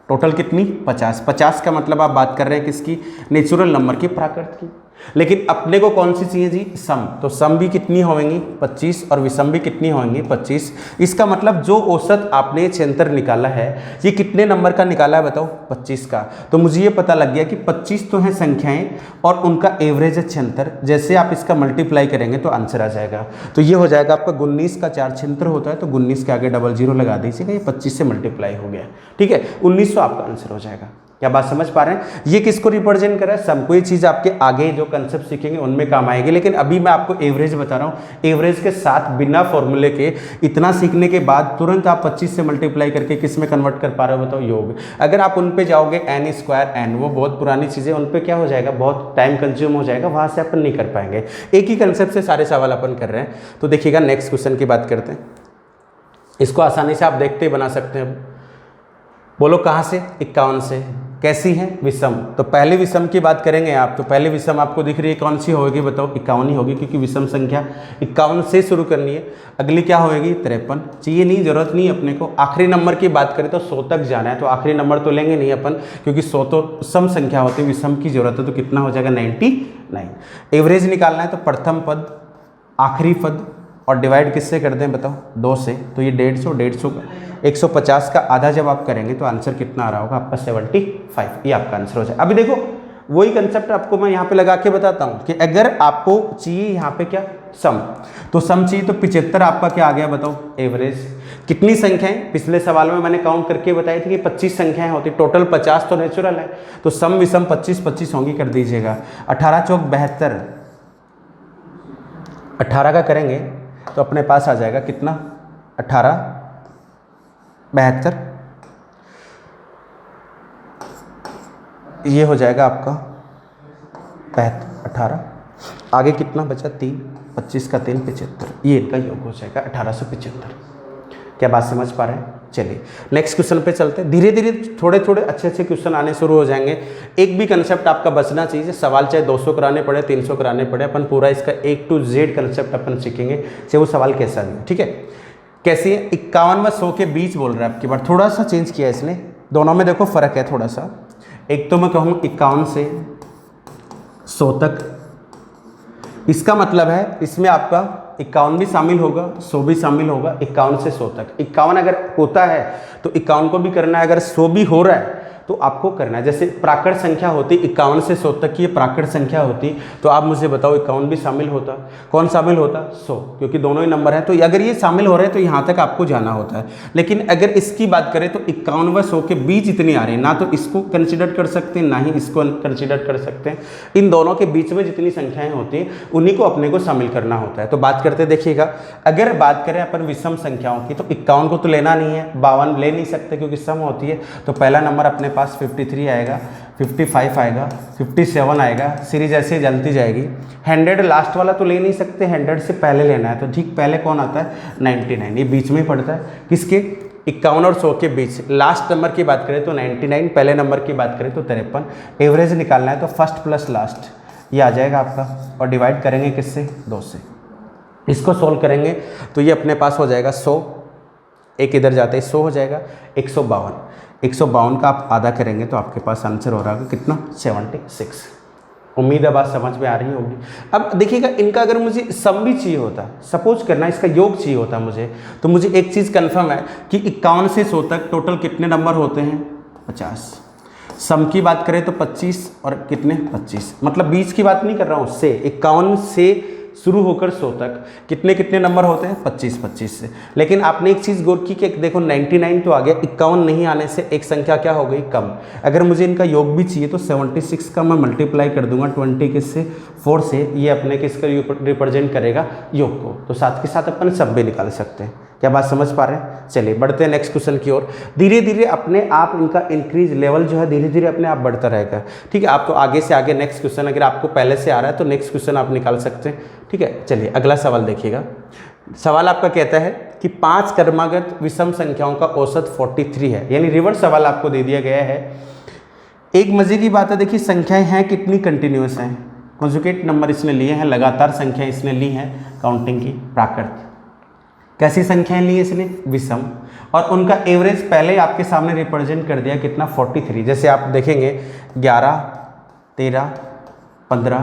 टोटल कितनी 50। 50 का मतलब आप बात कर रहे हैं किसकी, नेचुरल नंबर की, प्राकृत की। लेकिन अपने को कौन सी चाहिए जी, सम। तो सम भी कितनी होंगी 25 और विषम भी कितनी होंगी 25। इसका मतलब जो औसत आपने छेंतर निकाला है ये कितने नंबर का निकाला है बताओ, 25 का। तो मुझे ये पता लग गया कि 25 तो हैं संख्याएं और उनका एवरेज है छेंतर। जैसे आप इसका मल्टीप्लाई करेंगे तो आंसर आ जाएगा। तो ये हो जाएगा आपका 19 का 4 छेंतर होता है तो 19 के आगे 00 लगा दीजिएगा, ये 25 से मल्टीप्लाई हो गया। ठीक है, 1900 आपका आंसर हो जाएगा। क्या बात समझ पा रहे हैं? ये किसको रिप्रेजेंट कर रहा है, सम। कोई चीज़ आपके आगे जो कंसेप्ट सीखेंगे उनमें काम आएगी, लेकिन अभी मैं आपको एवरेज बता रहा हूँ। एवरेज के साथ बिना फॉर्मूले के इतना सीखने के बाद तुरंत आप 25 से मल्टीप्लाई करके किस में कन्वर्ट कर पा रहे हो बताओ, योग। अगर आप उन पे जाओगे n स्क्वायर n, वो बहुत पुरानी चीज़ें, उन पे क्या हो जाएगा, बहुत टाइम कंज्यूम हो जाएगा, वहाँ से अपन नहीं कर पाएंगे। एक ही कंसेप्ट से सारे सवाल अपन कर रहे हैं। तो देखिएगा नेक्स्ट क्वेश्चन की बात करते हैं। इसको आसानी से आप देखते ही बना सकते हैं। बोलो कहाँ से, 51 से। कैसी है, विषम। तो पहले विषम की बात करेंगे आप, तो पहले विषम आपको दिख रही है कौन सी होगी बताओ, 51 ही होगी, क्योंकि विषम संख्या 51 से शुरू करनी है। अगली क्या होगी, 53। चाहिए नहीं, जरूरत नहीं अपने को। आखिरी नंबर की बात करें तो 100 तक जाना है, तो आखिरी नंबर तो लेंगे नहीं अपन, क्योंकि 100 तो सम संख्या होती है, विषम की जरूरत है। तो कितना हो जाएगा, 99। एवरेज निकालना है तो प्रथम पद, आखिरी पद और डिवाइड किससे करते हैं बताओ, 2 से। तो ये 150 का 150 का आधा जब आप करेंगे तो आंसर कितना आ रहा होगा आपका, 75। ये आपका आंसर हो जाए। अभी देखो वही कंसेप्ट आपको मैं यहाँ पे लगा के बताता हूँ कि अगर आपको चाहिए यहाँ पे क्या, सम। तो सम चाहिए तो 75 आपका क्या आ गया बताओ, एवरेज। कितनी संख्याएं, पिछले सवाल में मैंने काउंट करके बताई थी कि 25 संख्याएं होती, टोटल 50 तो नेचुरल है। तो सम विषम 25 होंगी, कर दीजिएगा। 18 चौक 72, 18 का करेंगे तो अपने पास आ जाएगा कितना, 18 72, ये हो जाएगा आपका 18। आगे कितना बचा, 3, 25 का 3 75, ये इनका योग हो जाएगा 1875। क्या बात समझ पा रहे हैं? चलिए नेक्स्ट क्वेश्चन पे चलते हैं। धीरे धीरे थोड़े थोड़े अच्छे अच्छे क्वेश्चन आने शुरू हो जाएंगे। एक भी कंसेप्ट आपका बचना चाहिए, सवाल चाहे 200 कराने पड़े, 300 कराने पड़े, अपन पूरा इसका A to Z कंसेप्ट अपन सीखेंगे, चाहे वो सवाल कैसा भी। ठीक है, कैसी है, 51 व 100 के बीच बोल रहा है आपकी बार, थोड़ा सा चेंज किया इसने, दोनों में देखो फर्क है थोड़ा सा। एक तो मैं कहूँ 51 से 100 तक, इसका मतलब है इसमें आपका 51 भी शामिल होगा, 100 भी शामिल होगा। 51 से 100 तक, 51 अगर होता है तो 51 को भी करना है, अगर 100 भी हो रहा है तो आपको करना है। जैसे प्राकृत संख्या होती 51 से 100 तक की, ये प्राकृत संख्या होती, तो आप मुझे बताओ 51 भी शामिल होता, कौन शामिल होता, 100, क्योंकि दोनों ही नंबर है। तो अगर ये शामिल हो रहे हैं तो यहाँ तक आपको जाना होता है। लेकिन अगर इसकी बात करें तो 51 व 100 के बीच इतनी आ रही है, ना तो इसको कंसिडर कर सकते हैं ना ही इसको कंसिडर कर सकते हैं। इन दोनों के बीच में जितनी संख्याएं होती हैं उन्हीं को अपने को शामिल करना होता है। तो बात करते देखिएगा, अगर बात करें अपन विषम संख्याओं की तो 51 को तो लेना नहीं है, 52 ले नहीं सकते क्योंकि सम होती है। तो पहला नंबर अपने पास 53 आएगा, 55 आएगा, 57 आएगा, सीरीज ऐसे जलती जाएगी। 100 लास्ट वाला तो ले नहीं सकते, 100 से पहले लेना है। तो ठीक पहले कौन आता है, 99, ये बीच में ही पड़ता है, किसके, 51 और 100 के बीच। लास्ट नंबर की बात करें तो 99, पहले नंबर की बात करें तो 53। एवरेज निकालना है तो फर्स्ट प्लस लास्ट ये आ जाएगा आपका, और डिवाइड करेंगे किससे, 2 से। इसको सोल्व करेंगे तो ये अपने पास हो जाएगा 100, एक इधर जाते ही 100 हो जाएगा, 152। 152 का आप आधा करेंगे तो आपके पास आंसर हो रहा है कितना, 76। उम्मीद है बात समझ में आ रही होगी। अब देखिएगा, इनका अगर मुझे सम भी चाहिए होता, सपोज करना इसका योग चाहिए होता मुझे, तो मुझे एक चीज़ कंफर्म है कि 51 से 100 तक टोटल कितने नंबर होते हैं, 50। सम की बात करें तो 25 और कितने, 25, मतलब बीच की बात नहीं कर रहा हूँ, से 51 से शुरू होकर 100 तक कितने कितने नंबर होते हैं, 25 से। लेकिन आपने एक चीज़ गौर की कि देखो 99 तो आ गया, 51 नहीं आने से एक संख्या क्या हो गई, कम। अगर मुझे इनका योग भी चाहिए तो 76 का मैं मल्टीप्लाई कर दूंगा 20 किससे, 4 से। ये अपने किसका रिप्रेजेंट करेगा, योग को। तो साथ के साथ अपन सब भी निकाल सकते हैं। क्या बात समझ पा रहे हैं? चलिए बढ़ते हैं नेक्स्ट क्वेश्चन की ओर। धीरे धीरे अपने आप इनका इंक्रीज लेवल जो है धीरे धीरे अपने आप बढ़ता रहेगा। ठीक है, आप तो आगे से आगे नेक्स्ट क्वेश्चन, अगर आपको पहले से आ रहा है तो नेक्स्ट क्वेश्चन आप निकाल सकते हैं। ठीक है, चलिए अगला सवाल देखिएगा। सवाल आपका कहता है कि 5 क्रमागत विषम संख्याओं का औसत 43 है, यानी रिवर्स सवाल आपको दे दिया गया है। एक मजे की बात है, देखिए संख्याएं हैं कितनी, कंटिन्यूस हैं, कॉन्जुगेट नंबर इसने लिए हैं, लगातार संख्याएं इसने ली हैं काउंटिंग की। प्राकृत कैसी संख्याएं ली इसने, विषम, और उनका एवरेज पहले आपके सामने रिप्रेजेंट कर दिया कितना, 43। जैसे आप देखेंगे 11, 13, 15,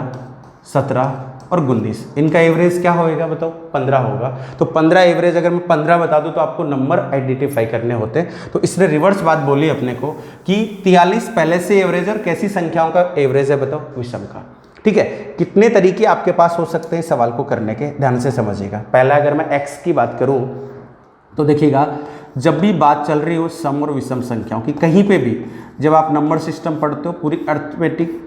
17 और 19, इनका एवरेज क्या होएगा बताओ? 15 होगा। तो 15 एवरेज अगर मैं 15 बता दूं तो आपको नंबर आइडेंटिफाई करने होते हैं। तो इसने रिवर्स बात बोली अपने को कि 43 पहले से एवरेज और कैसी संख्याओं का एवरेज है बताओ? विषम का। ठीक है, कितने तरीके आपके पास हो सकते हैं सवाल को करने के, ध्यान से समझिएगा। पहला अगर मैं x की बात करूं तो देखिएगा, जब भी बात चल रही हो सम और विषम संख्याओं की, कहीं पे भी जब आप नंबर सिस्टम पढ़ते हो, पूरी अर्थमेटिक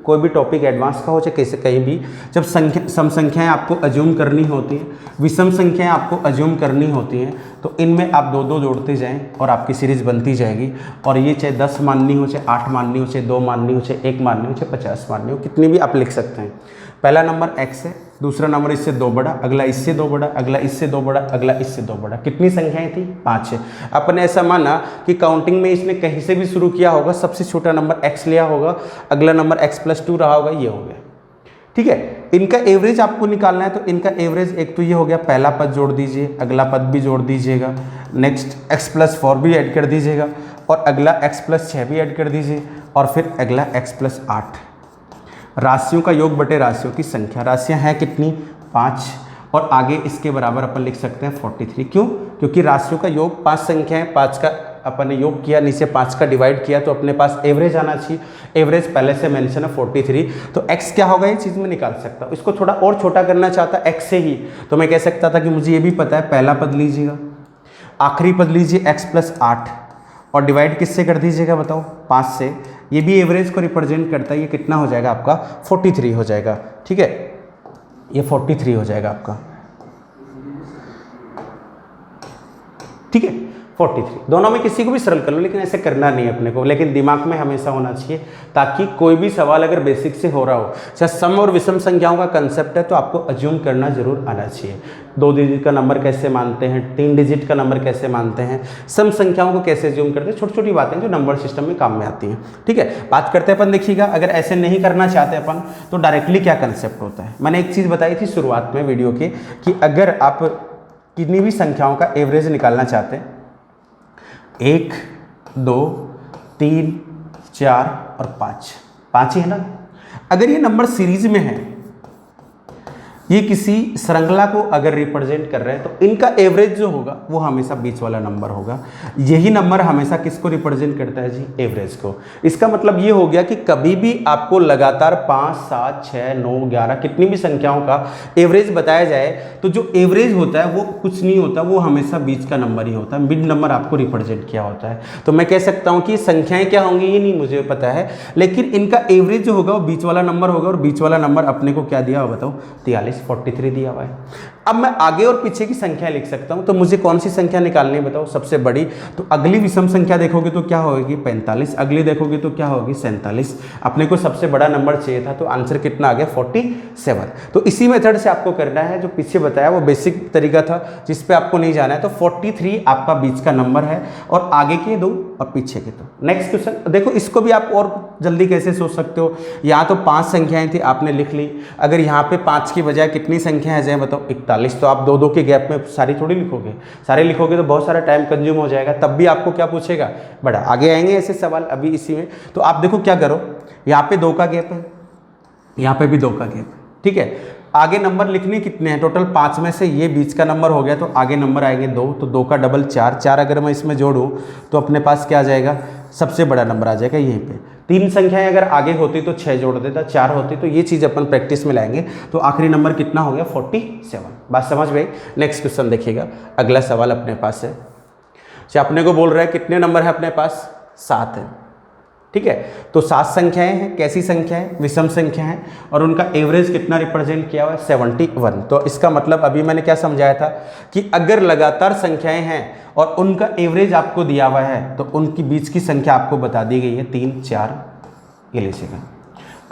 कोई भी टॉपिक एडवांस का हो चाहे कैसे, कहीं भी जब सम संख्याएं आपको अज्यूम करनी होती हैं, विषम संख्याएं आपको अज्यूम करनी होती हैं, तो इनमें आप 2 2 जोड़ते जाएं और आपकी सीरीज बनती जाएगी। और ये चाहे 10 माननी हो, चाहे 8 माननी हो, चाहे 2 माननी हो, चाहे 1 माननी हो, चाहे 50 माननी हो, कितनी भी आप लिख सकते हैं। पहला नंबर x है, दूसरा नंबर इससे 2 बड़ा, अगला इससे 2 बड़ा, अगला इससे 2 बड़ा, अगला इससे 2 बड़ा। कितनी संख्याएं थी? 5 है। अपन ऐसा माना कि काउंटिंग में इसने कहीं से भी शुरू किया होगा, सबसे छोटा नंबर x लिया होगा, अगला नंबर x+2 रहा होगा, ये हो गया। ठीक है, इनका एवरेज आपको निकालना है, तो इनका एवरेज एक तो ये हो गया, पहला पद जोड़ दीजिए, अगला पद भी जोड़ दीजिएगा, नेक्स्ट x+4 भी ऐड कर दीजिएगा, और अगला x+6 भी ऐड कर दीजिए, और फिर अगला x+8। राशियों का योग बटे राशियों की संख्या, राशियां हैं कितनी? 5, और आगे इसके बराबर अपन लिख सकते हैं 43। क्यों? क्योंकि राशियों का योग 5 संख्या है, 5 का अपन ने योग किया, नीचे 5 का डिवाइड किया, तो अपने पास एवरेज आना चाहिए। एवरेज पहले से मेंशन है 43, तो x क्या होगा ये चीज़ में निकाल सकता हूँ। इसको थोड़ा और छोटा करना चाहता x से ही, तो मैं कह सकता था कि मुझे ये भी पता है, पहला पद लीजिएगा, आखिरी पद लीजिए x+8, और डिवाइड किससे कर दीजिएगा बताओ? 5 से। ये भी एवरेज को रिप्रेजेंट करता है, ये कितना हो जाएगा आपका? 43 हो जाएगा। ठीक है, ये 43 हो जाएगा आपका। ठीक है, 43। दोनों में किसी को भी सरल कर लो, लेकिन ऐसे करना नहीं है अपने को, लेकिन दिमाग में हमेशा होना चाहिए, ताकि कोई भी सवाल अगर बेसिक से हो रहा हो, चाहे सम और विषम संख्याओं का कंसेप्ट है, तो आपको अज्यूम करना जरूर आना चाहिए। 2 डिजिट का नंबर कैसे मानते हैं, 3 डिजिट का नंबर कैसे मानते हैं, सम संख्याओं को कैसे अज्यूम करते हैं, छोटी छोटी बातें जो नंबर सिस्टम में काम में आती हैं। ठीक है, बात करते हैं अपन, देखिएगा, अगर ऐसे नहीं करना चाहते अपन, तो डायरेक्टली क्या कंसेप्ट होता है। मैंने एक चीज़ बताई थी शुरुआत में वीडियो के, कि अगर आप कितनी भी संख्याओं का एवरेज निकालना चाहते हैं, 1 2 3 4 और 5 ही है ना। अगर ये नंबर सीरीज में है, ये किसी श्रृंखला को अगर रिप्रेजेंट कर रहे हैं, तो इनका एवरेज जो होगा वो हमेशा बीच वाला नंबर होगा। यही नंबर हमेशा किसको रिप्रेजेंट करता है जी? एवरेज को। इसका मतलब ये हो गया कि कभी भी आपको लगातार 5 7 6 9 11 कितनी भी संख्याओं का एवरेज बताया जाए, तो जो एवरेज होता है वो कुछ नहीं होता, वो हमेशा बीच का नंबर ही होता है, मिड नंबर आपको रिप्रेजेंट किया होता है। तो मैं कह सकता हूँ कि संख्याएं क्या होंगी ये नहीं मुझे पता है, लेकिन इनका एवरेज जो होगा वो बीच वाला नंबर होगा, और बीच वाला नंबर अपने को क्या दिया हो बताओ? 43 दिया हुआ है। अब मैं आगे और पीछे की संख्या लिख सकता हूं, तो मुझे कौन सी संख्या निकालनी है बताओ? सबसे बड़ी। तो अगली विषम संख्या देखोगे तो क्या होगी? 45। अगली देखोगे तो क्या होगी? 47। अपने को सबसे बड़ा नंबर चाहिए था, तो आंसर कितना आ गया? 47। तो इसी मेथड से आपको करना है, जो पीछे बताया वो बेसिक तरीका था, जिस पे आपको नहीं जाना है। तो 43 आपका बीच का नंबर है, और आगे के 2 और पीछे के 2। नेक्स्ट क्वेश्चन देखो, इसको भी आप और जल्दी कैसे सोच सकते हो। यहाँ तो 5 संख्याएं थी, आपने लिख ली। अगर यहाँ पे 5 की बजाय कितनी संख्या है जाए बताओ? 41। तो आप 2 2 के गैप में सारी थोड़ी लिखोगे, सारे लिखोगे तो बहुत सारा टाइम कंज्यूम हो जाएगा, तब भी आपको क्या पूछेगा? बड़ा। आगे आएंगे ऐसे सवाल अभी इसी में। तो आप देखो क्या करो, यहाँ पे 2 का गैप है, यहाँ पे भी 2 का गैप है। ठीक है, आगे नंबर लिखने कितने हैं? टोटल 5 में से ये बीच का नंबर हो गया, तो आगे नंबर आएंगे 2। तो 2 का डबल 4, 4 अगर मैं इसमें जोड़ूं तो अपने पास क्या आ जाएगा? सबसे बड़ा नंबर आ जाएगा यहीं पे। 3 संख्याएं अगर आगे होती तो 6 जोड़ देता, 4 होती, तो ये चीज़ अपन प्रैक्टिस में लाएंगे। तो आखिरी नंबर कितना हो गया? 47। बात समझ में? नेक्स्ट क्वेश्चन देखिएगा, अगला सवाल अपने पास है। अपने को बोल रहा है कितने नंबर है अपने पास? 7 है। ठीक है, तो 7 संख्याएं हैं। कैसी संख्याएं? विषम संख्या है, और उनका एवरेज कितना रिप्रेजेंट किया हुआ है? 71। तो इसका मतलब अभी मैंने क्या समझाया था कि अगर लगातार संख्याएं हैं और उनका एवरेज आपको दिया हुआ है, तो उनकी बीच की संख्या आपको बता दी गई है 3 4। ये लीजिएगा,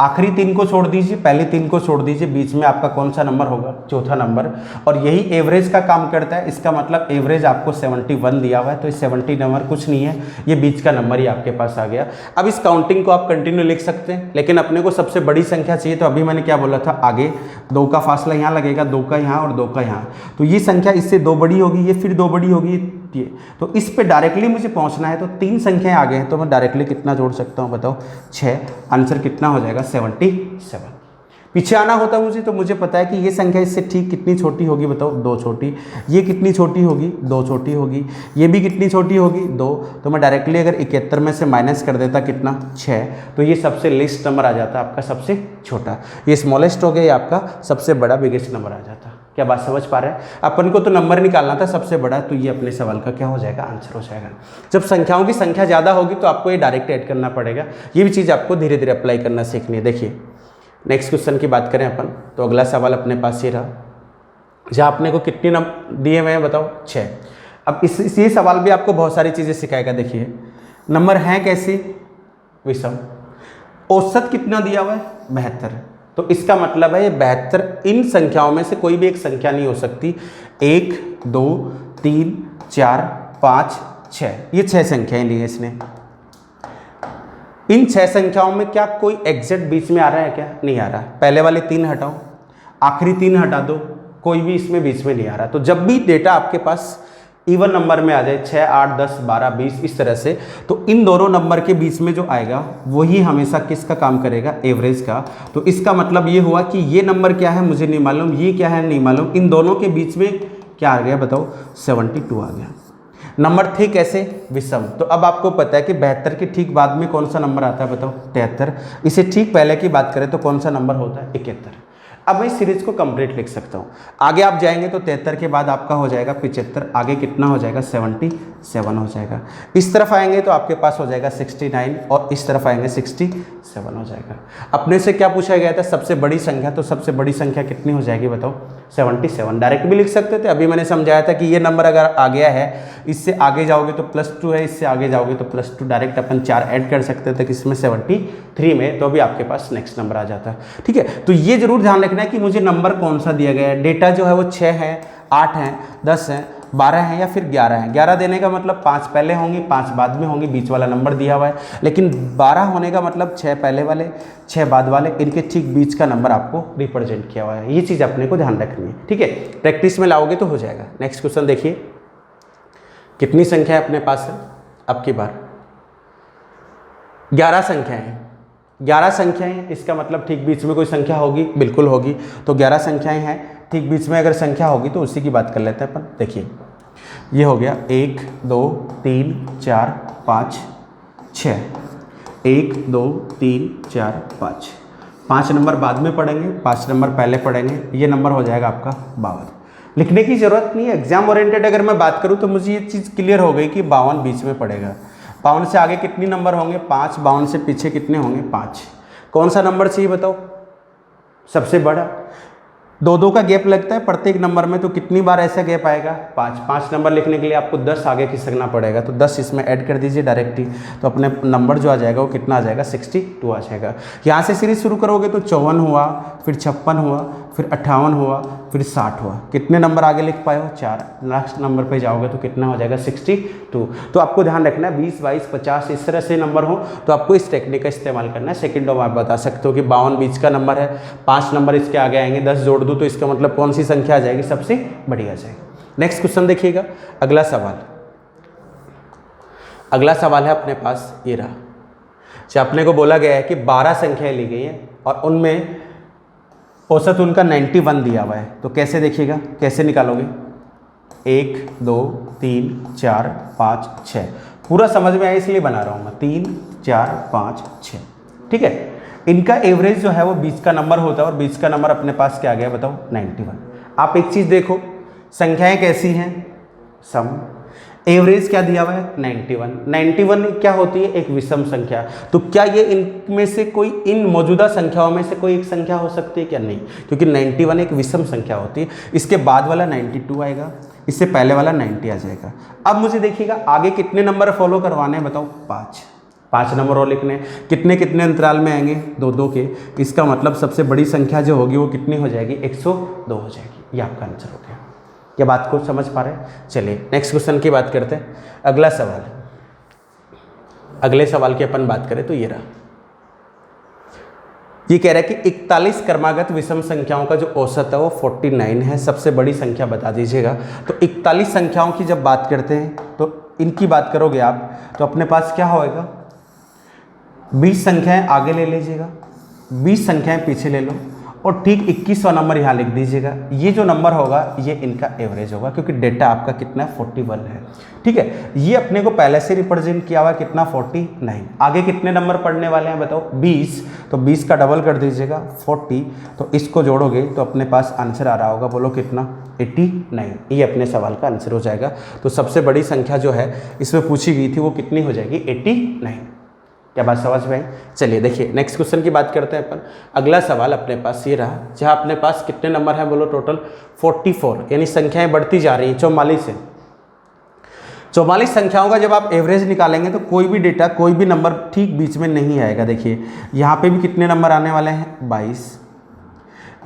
आखिरी 3 को छोड़ दीजिए, पहले 3 को छोड़ दीजिए, बीच में आपका कौन सा नंबर होगा? चौथा नंबर। और यही एवरेज का काम करता है। इसका मतलब एवरेज आपको 71 दिया हुआ है, तो इस 70 नंबर कुछ नहीं है, ये बीच का नंबर ही आपके पास आ गया। अब इस काउंटिंग को आप कंटिन्यू लिख सकते हैं, लेकिन अपने को सबसे बड़ी संख्या चाहिए। तो अभी मैंने क्या बोला था? आगे 2 का फासला यहाँ लगेगा, 2 का यहाँ और 2 का यहाँ, तो ये संख्या इससे 2 बड़ी होगी, ये फिर 2 बड़ी होगी, ये। तो इस पे डायरेक्टली मुझे पहुंचना है, तो 3 संख्याएं आगे हैं, तो मैं डायरेक्टली कितना जोड़ सकता हूं बताओ? 6। आंसर कितना हो जाएगा? 77। पीछे आना होता मुझे, तो मुझे पता है कि ये संख्या इससे ठीक कितनी छोटी होगी, बताओ 2 छोटी। ये कितनी छोटी होगी, 2 छोटी होगी। ये भी कितनी छोटी होगी, 2। तो मैं डायरेक्टली अगर 71 में से माइनस कर देता कितना, 6, तो ये सबसे लिस्ट नंबर आ जाता आपका सबसे छोटा। ये स्मॉलेस्ट हो गया, ये आपका सबसे बड़ा बिगेस्ट नंबर आ जाता। क्या बात समझ पा रहे हैं? अपन को तो नंबर निकालना था सबसे बड़ा, तो ये अपने सवाल का क्या हो जाएगा, आंसर हो जाएगा। जब संख्याओं की संख्या ज़्यादा होगी तो आपको ये डायरेक्ट ऐड करना पड़ेगा। ये भी चीज़ आपको धीरे धीरे अप्लाई करना सीखनी है। देखिए नेक्स्ट क्वेश्चन की बात करें अपन, तो अगला सवाल अपने पास ये रहा, जहाँ अपने को कितने नंबर दिए हुए हैं बताओ, 6। अब ये सवाल भी आपको बहुत सारी चीज़ें सिखाएगा। देखिए नंबर हैं कैसे, विषम। औसत कितना दिया हुआ है, 72। तो इसका मतलब है ये 72 इन संख्याओं में से कोई भी एक संख्या नहीं हो सकती। 1 2 3 4 5 6, ये 6 संख्याएं ली है इसने। इन 6 संख्याओं में क्या कोई एग्जैक्ट बीच में आ रहा है, क्या नहीं आ रहा। पहले वाले 3 हटाओ, आखिरी 3 हटा दो, कोई भी इसमें बीच में नहीं आ रहा। तो जब भी डेटा आपके पास इवन नंबर में आ जाए, 6 8 10 12 20 इस तरह से, तो इन दोनों नंबर के बीच में जो आएगा वही हमेशा किसका काम करेगा, एवरेज का। तो इसका मतलब ये हुआ कि ये नंबर क्या है मुझे नहीं मालूम, ये क्या है नहीं मालूम, इन दोनों के बीच में क्या आ गया बताओ, 72 आ गया। नंबर थे कैसे, विषम। तो अब आपको पता है कि 72 के ठीक बाद में कौन सा नंबर आता है बताओ, 73। इसे ठीक पहले की बात करें तो कौन सा नंबर होता है, 71। अब मैं सीरीज को कंप्लीट लिख सकता हूँ। आगे आप जाएंगे तो 73 के बाद आपका हो जाएगा 75, आगे कितना हो जाएगा, 77 हो जाएगा। इस तरफ आएंगे तो आपके पास हो जाएगा 69 और इस तरफ आएंगे 67 हो जाएगा। अपने से क्या पूछा गया था, सबसे बड़ी संख्या, तो सबसे बड़ी संख्या कितनी हो जाएगी बताओ, 77। डायरेक्ट भी लिख सकते थे, अभी मैंने समझाया था कि ये नंबर अगर आ गया है, इससे आगे जाओगे तो +2 है, इससे आगे जाओगे तो +2, डायरेक्ट अपन 4 ऐड कर सकते थे किसमें, 73 में, तो अभी आपके पास नेक्स्ट नंबर आ जाता है। ठीक है, तो ये जरूर ध्यान रखना है कि मुझे नंबर कौन सा दिया गया है। डेटा जो है वो 6 है, 8 है, 10 है, 12 है या फिर 11 है। 11 देने का मतलब 5 पहले होंगे, 5 बाद में होंगे, बीच वाला नंबर दिया हुआ है। लेकिन 12 होने का मतलब 6 पहले वाले, 6 बाद वाले, इनके ठीक बीच का नंबर आपको रिप्रेजेंट किया हुआ है। ये चीज़ अपने को ध्यान रखनी है। ठीक है, प्रैक्टिस में लाओगे तो हो जाएगा। नेक्स्ट क्वेश्चन देखिए, कितनी संख्या है अपने पास है, अब की बार 11 संख्याएं हैं। 11 संख्याएं, इसका मतलब ठीक बीच में कोई संख्या होगी, बिल्कुल होगी। तो 11 संख्याएं हैं, ठीक बीच में अगर संख्या होगी तो उसी की बात कर लेते हैं अपन। देखिए ये हो गया 1 2 3 4 5 6, 1 2 3 4 5, 5 नंबर बाद में पढ़ेंगे, 5 नंबर पहले पढ़ेंगे। ये नंबर हो जाएगा आपका 52। लिखने की ज़रूरत नहीं है, एग्जाम ओरिएंटेड अगर मैं बात करूँ तो मुझे ये चीज़ क्लियर हो गई कि 52 बीच में पड़ेगा। 52 से आगे कितने नंबर होंगे, 5। 52 से पीछे कितने होंगे, 5। कौन सा नंबर चाहिए बताओ, सबसे बड़ा। 2-2 का गैप लगता है प्रत्येक नंबर में, तो कितनी बार ऐसा गैप आएगा, 5। 5 नंबर लिखने के लिए आपको 10 आगे खिसकना पड़ेगा, तो 10 इसमें ऐड कर दीजिए डायरेक्टली, तो अपने नंबर जो आ जाएगा वो कितना आ जाएगा, 62 आ जाएगा। यहाँ से सीरीज शुरू करोगे तो 54 हुआ, फिर 56 हुआ, फिर 58 हुआ, फिर 60 हुआ। कितने नंबर आगे लिख पाए हो, 4। लास्ट नंबर पे जाओगे तो कितना हो जाएगा, 62। तो आपको ध्यान रखना है 20 22 50 इस तरह से नंबर हो तो आपको इस टेक्निक का इस्तेमाल करना है। सेकंडों में आप बता सकते हो कि 52 बीच का नंबर है, 5 नंबर इसके आगे आएंगे, 10 जोड़ दूँ तो इसका मतलब कौन सी संख्या आ जाएगी, सबसे बड़ी आ जाएगी। नेक्स्ट क्वेश्चन देखिएगा, अगला सवाल। अगला सवाल है अपने पास ये रहा, जो अपने को बोला गया है कि 12 संख्याएं ली गई हैं और उनमें औसत उनका 91 दिया हुआ है। तो कैसे देखिएगा, कैसे निकालोगे, 1 2 3 4 5 6, पूरा समझ में आया इसलिए बना रहा हूँ मैं, 3 4 5 6। ठीक है, इनका एवरेज जो है वो बीच का नंबर होता है और बीच का नंबर अपने पास क्या आ गया बताओ, 91। आप एक चीज़ देखो, संख्याएं कैसी हैं, सम। एवरेज क्या दिया हुआ है, 91। 91 क्या होती है, एक विषम संख्या। तो क्या ये इनमें से कोई, इन मौजूदा संख्याओं में से कोई एक संख्या हो सकती है क्या, नहीं, क्योंकि 91 एक विषम संख्या होती है। इसके बाद वाला 92 आएगा, इससे पहले वाला 90 आ जाएगा। अब मुझे देखिएगा आगे कितने नंबर फॉलो करवाने हैं बताओ, 5 नंबर और लिखने। कितने कितने अंतराल में आएंगे, 2-2 के। इसका मतलब सबसे बड़ी संख्या जो होगी वो कितनी हो जाएगी, 102 हो जाएगी। ये आपका आंसर हो गया। क्या बात को समझ पा रहे हैं? चलिए नेक्स्ट क्वेश्चन की बात करते हैं। अगला सवाल, अगले सवाल की अपन बात करें तो ये रहा, ये कह रहा है कि 41 क्रमागत विषम संख्याओं का जो औसत है वो 49 है। सबसे बड़ी संख्या बता दीजिएगा। तो 41 संख्याओं की जब बात करते हैं तो इनकी बात करोगे आप तो अपने पास क्या होएगा, 20 संख्याएं आगे ले लीजिएगा, 20 संख्याएं पीछे ले लो और ठीक 21वां नंबर यहाँ लिख दीजिएगा। ये जो नंबर होगा ये इनका एवरेज होगा, क्योंकि डेटा आपका कितना है 41 है। ठीक है, ये अपने को पहले से रिप्रेजेंट किया हुआ कितना 49। आगे कितने नंबर पढ़ने वाले हैं बताओ 20, तो 20 का डबल कर दीजिएगा 40, तो इसको जोड़ोगे तो अपने पास आंसर आ रहा होगा, बोलो कितना 89। ये अपने सवाल का आंसर हो जाएगा। तो सबसे बड़ी संख्या जो है इसमें पूछी गई थी वो कितनी हो जाएगी 89। क्या बात समझ में आई? चलिए देखिए नेक्स्ट क्वेश्चन की बात करते हैं अपन। अगला सवाल अपने पास ये रहा, जहाँ अपने पास कितने नंबर हैं बोलो टोटल 44, यानी संख्याएं बढ़ती जा रही हैं 44 से। 44 संख्याओं का जब आप एवरेज निकालेंगे तो कोई भी डेटा कोई भी नंबर ठीक बीच में नहीं आएगा। देखिए यहाँ पे भी कितने नंबर आने वाले हैं 22,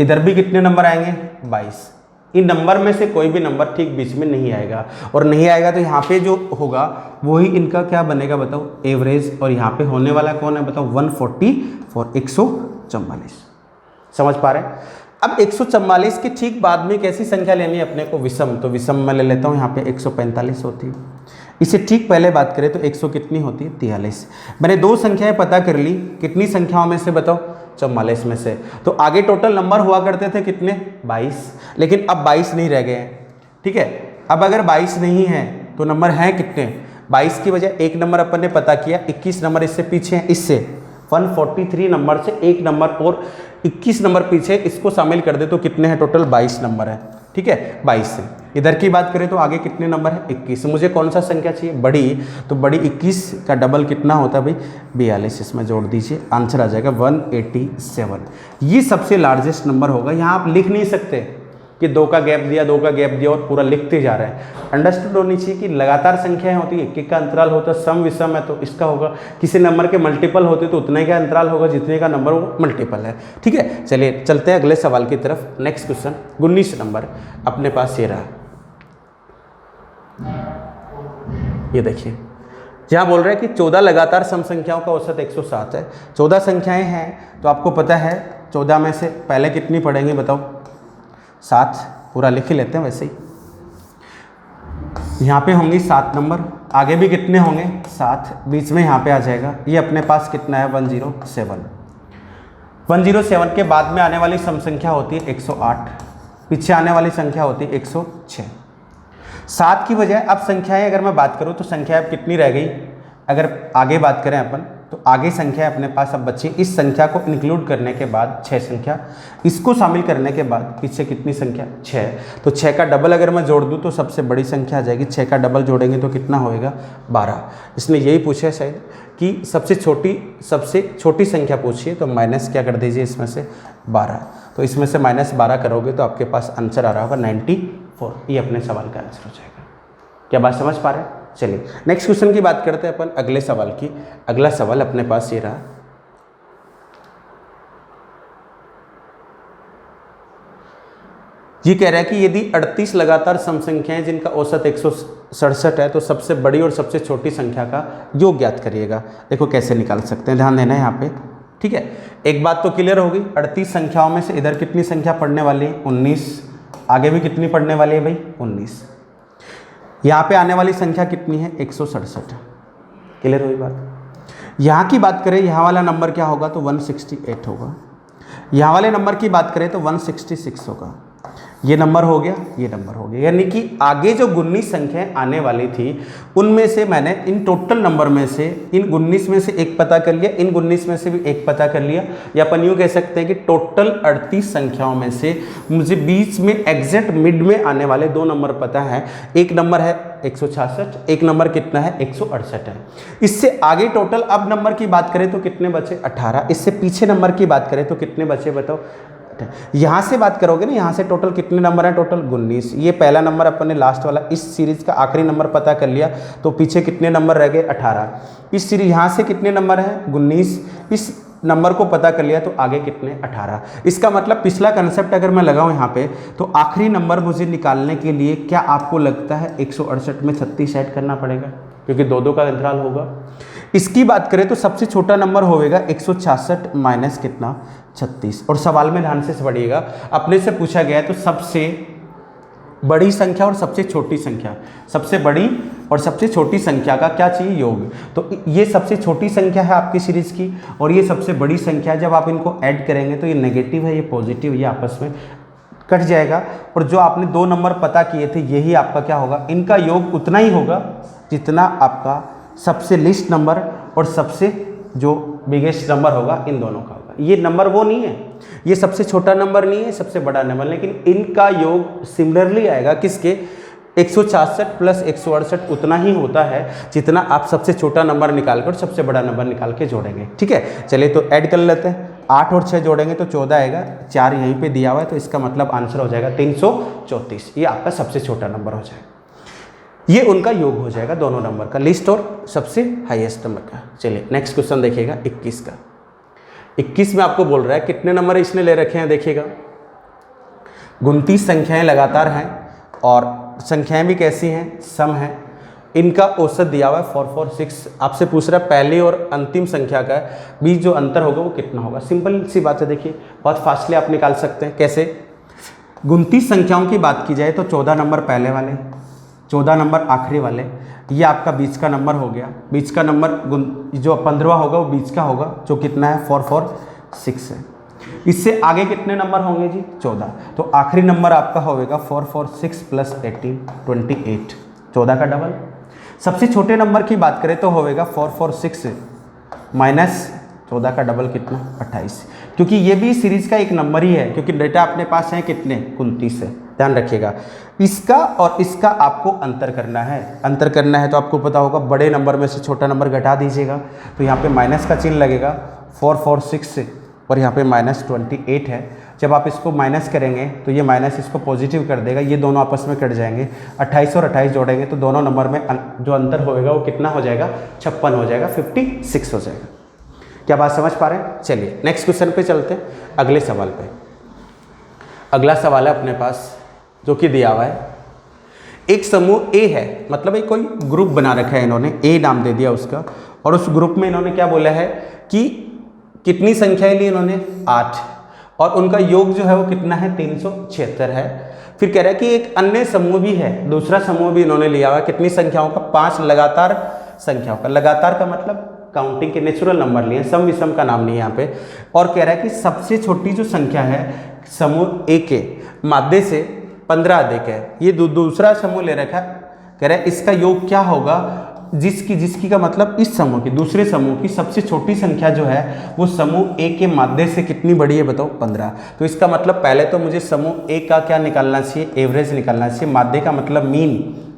इधर भी कितने नंबर आएंगे 22। इन नंबर में से कोई भी नंबर ठीक बीच में नहीं आएगा, और नहीं आएगा तो यहाँ पे जो होगा वही इनका क्या बनेगा बताओ एवरेज। और यहाँ पे होने वाला कौन है बताओ 144, 144। समझ पा रहे हैं? अब 144 के ठीक बाद में कैसी संख्या लेनी है अपने को विषम, तो विषम मैं ले लेता हूँ। यहाँ पे 145 होती है। इसे ठीक पहले बात करें तो 100 कितनी होती है 43। मैंने दो संख्याएं पता कर ली, कितनी संख्याओं में से बताओ 44 में से। तो आगे टोटल नंबर हुआ करते थे कितने 22, लेकिन अब 22 नहीं रह गए हैं। ठीक है, अब अगर 22 नहीं है तो नंबर हैं कितने 22 की वजह एक नंबर अपन ने पता किया, 21 नंबर इससे पीछे है, इससे 143 नंबर से एक नंबर और 21 नंबर पीछे, इसको शामिल कर दे तो कितने हैं टोटल 22 नंबर है। ठीक है, 22 से इधर की बात करें तो आगे कितने नंबर है 21। मुझे कौन सा संख्या चाहिए बड़ी, तो बड़ी 21 का डबल कितना होता है भाई 42, इसमें जोड़ दीजिए आंसर आ जाएगा 187। ये सबसे लार्जेस्ट नंबर होगा। यहाँ आप लिख नहीं सकते कि 2 का गैप दिया 2 का गैप दिया और पूरा लिखते जा रहे हैं। अंडरस्टूड होनी चाहिए कि लगातार संख्याएं होती है, एक का अंतराल होता है, सम विषम है तो इसका होगा, किसी नंबर के मल्टीपल होते तो उतने का अंतराल होगा जितने का नंबर वो मल्टीपल है। ठीक है, चलिए चलते हैं अगले सवाल की तरफ। नेक्स्ट क्वेश्चन 19 नंबर अपने पास ये रहा। ये देखिए जहाँ बोल रहे हैं कि 14 लगातार सम संख्याओं का औसत 107 है। 14 संख्याएं हैं तो आपको पता है 14 में से पहले कितनी पढ़ेंगे बताओ 7, पूरा लिख ही लेते हैं वैसे ही। यहाँ पे होंगी 7 नंबर, आगे भी कितने होंगे 7, बीच में यहाँ पे आ जाएगा। ये अपने पास कितना है 107। 107 के बाद में आने वाली सम संख्या होती है 108, पीछे आने वाली संख्या होती है 106। 7 की बजाय अब संख्याएं अगर मैं बात करूँ तो संख्या अब कितनी रह गई, अगर आगे बात करें अपन तो आगे संख्या अपने पास अब बची, इस संख्या को इंक्लूड करने के बाद 6 संख्या, इसको शामिल करने के बाद पीछे कितनी संख्या 6। तो 6 का डबल अगर मैं जोड़ दूं तो सबसे बड़ी संख्या आ जाएगी। 6 का डबल जोड़ेंगे तो कितना होएगा 12। इसने यही पूछा है शायद कि सबसे छोटी संख्या पूछिए, तो माइनस क्या कर दीजिए इसमें से 12। तो इसमें से -12 करोगे तो आपके पास आंसर आ रहा होगा 94। ये अपने सवाल का आंसर हो जाएगा। क्या बात समझ पा रहे हैं? चलिए नेक्स्ट क्वेश्चन की बात करते हैं अपन अगले सवाल की। अगला सवाल अपने पास ये रहा। ये कह रहा है कि यदि 38 लगातार सम संख्याएं जिनका औसत 167 है तो सबसे बड़ी और सबसे छोटी संख्या का योग ज्ञात करिएगा। देखो कैसे निकाल सकते हैं, ध्यान देना है यहाँ पे। ठीक है, एक बात तो क्लियर होगी, 38 संख्याओं में से इधर कितनी संख्या पढ़ने वाली है 19, आगे भी कितनी पढ़ने वाली है भाई 19। यहाँ पे आने वाली संख्या कितनी है 167। क्लियर हुई बात? यहाँ की बात करें, यहाँ वाला नंबर क्या होगा तो 168 होगा। यहाँ वाले नंबर की बात करें तो 166 होगा। ये नंबर हो गया, ये नंबर हो गया, यानी कि आगे जो 19 संख्याएं आने वाली थी उनमें से मैंने इन टोटल नंबर में से इन 19 में से एक पता कर लिया, इन 19 में से भी एक पता कर लिया, या अपन यूँ कह सकते हैं कि टोटल 38 संख्याओं में से मुझे बीच में एग्जैक्ट मिड में आने वाले 2 नंबर पता है। एक नंबर है 166, एक नंबर कितना है 168 है। इससे आगे टोटल अब नंबर की बात करें तो कितने बचे 18। इससे पीछे नंबर की बात करें तो कितने बचे बताओ। यहाँ से बात करोगे ना, यहाँ से टोटल कितने नंबर हैं टोटल 19। ये पहला नंबर अपन ने लास्ट वाला इस सीरीज का आखिरी नंबर पता कर लिया, तो पीछे कितने नंबर रह गए 18। इस सीरीज यहाँ से कितने नंबर हैं 19, इस नंबर को पता कर लिया तो आगे कितने 18। इसका मतलब पिछला कंसेप्ट अगर मैं लगाऊं यहाँ पे तो आखिरी नंबर मुझे निकालने के लिए क्या आपको लगता है 168 में 36 ऐड करना पड़ेगा, क्योंकि 2-2 का अंतराल होगा। इसकी बात करें तो सबसे छोटा नंबर होगा 166 माइनस कितना 36। और सवाल में ध्यान से पढ़िएगा, अपने से पूछा गया है तो सबसे बड़ी संख्या और सबसे छोटी संख्या, सबसे बड़ी और सबसे छोटी संख्या का क्या चाहिए, योग। तो ये सबसे छोटी संख्या है आपकी सीरीज की और ये सबसे बड़ी संख्या है। जब आप इनको ऐड करेंगे तो ये नेगेटिव है, ये पॉजिटिव, ये आपस में कट जाएगा। और जो आपने 2 नंबर पता किए थे यही आपका क्या होगा, इनका योग उतना ही होगा जितना आपका सबसे लिस्ट नंबर और सबसे जो बिगेस्ट नंबर होगा इन दोनों का होगा। ये नंबर वो नहीं है, ये सबसे छोटा नंबर नहीं है, सबसे बड़ा नंबर, लेकिन इनका योग सिमिलरली आएगा किसके, 166 प्लस 168 उतना ही होता है जितना आप सबसे छोटा नंबर निकाल कर सबसे बड़ा नंबर निकाल के जोड़ेंगे। ठीक है, चलिए तो ऐड कर लेते हैं। 8 और 6 जोड़ेंगे तो 14 आएगा, 4 यहीं पे दिया हुआ है तो इसका मतलब आंसर हो जाएगा 334। ये आपका सबसे छोटा नंबर हो जाएगा, ये उनका योग हो जाएगा दोनों नंबर का, लिस्ट और सबसे हाईएस्ट नंबर का। चलिए नेक्स्ट क्वेश्चन देखिएगा 21 का। 21 में आपको बोल रहा है कितने नंबर इसने ले रखे हैं, देखिएगा 29 संख्याएं लगातार हैं और संख्याएं भी कैसी हैं, सम है। इनका औसत दिया हुआ है 446। आपसे पूछ रहा है पहली और अंतिम संख्या का बीच जो अंतर होगा वो कितना होगा। सिंपल सी बात है, देखिए बहुत फास्टली आप निकाल सकते हैं। कैसे, 29 संख्याओं की बात की जाए तो 14 नंबर पहले वाले, 14 नंबर आखिरी वाले, ये आपका बीच का नंबर हो गया। बीच का नंबर जो 15वां होगा वो बीच का होगा, जो कितना है 446 है। इससे आगे कितने नंबर होंगे जी, 14। तो आखिरी नंबर आपका होगा 446 प्लस 18 28, 14 का डबल। सबसे छोटे नंबर की बात करें तो होगा 446 माइनस 14 का डबल कितना, 28, क्योंकि ये भी सीरीज का एक नंबर ही है, क्योंकि डेटा अपने पास है कितने, 29 है। ध्यान रखिएगा, इसका और इसका आपको अंतर करना है। अंतर करना है तो आपको पता होगा बड़े नंबर में से छोटा नंबर घटा दीजिएगा, तो यहाँ पे माइनस का चिन्ह लगेगा 446 से, और यहाँ पे -28 है। जब आप इसको माइनस करेंगे तो ये माइनस इसको पॉजिटिव कर देगा, ये दोनों आपस में कट जाएंगे। 28 और 28 जोड़ेंगे तो दोनों नंबर में जो अंतर होगा वो कितना हो जाएगा, 56 हो जाएगा, 56 हो जाएगा। क्या बात समझ पा रहे हैं। चलिए नेक्स्ट क्वेश्चन पे चलते हैं, अगले सवाल पे। अगला सवाल है अपने पास जो कि दिया हुआ है, एक समूह ए है, मतलब एक कोई ग्रुप बना रखा है इन्होंने, ए नाम दे दिया उसका, और उस ग्रुप में इन्होंने क्या बोला है कि कितनी संख्याएं ली इन्होंने, 8, और उनका योग जो है वो कितना है, 376 है। फिर कह रहा है कि एक अन्य समूह भी है, दूसरा समूह भी इन्होंने लिया हुआ, कितनी संख्याओं का, 5 लगातार संख्याओं का। लगातार का मतलब काउंटिंग के नेचुरल नंबर लिए, सम विषम का नाम नहीं यहाँ पे। और कह रहा है कि सबसे छोटी जो संख्या है समूह ए के माध्य से 15 अधिक है। ये दूसरा समूह ले रखा है, कह रहा है इसका योग क्या होगा, जिसकी का मतलब इस समूह की, दूसरे समूह की सबसे छोटी संख्या जो है वो समूह ए के माध्य से कितनी बड़ी है, बताओ 15। तो इसका मतलब पहले तो मुझे समूह ए का क्या निकालना चाहिए, एवरेज निकालना चाहिए। माध्य का मतलब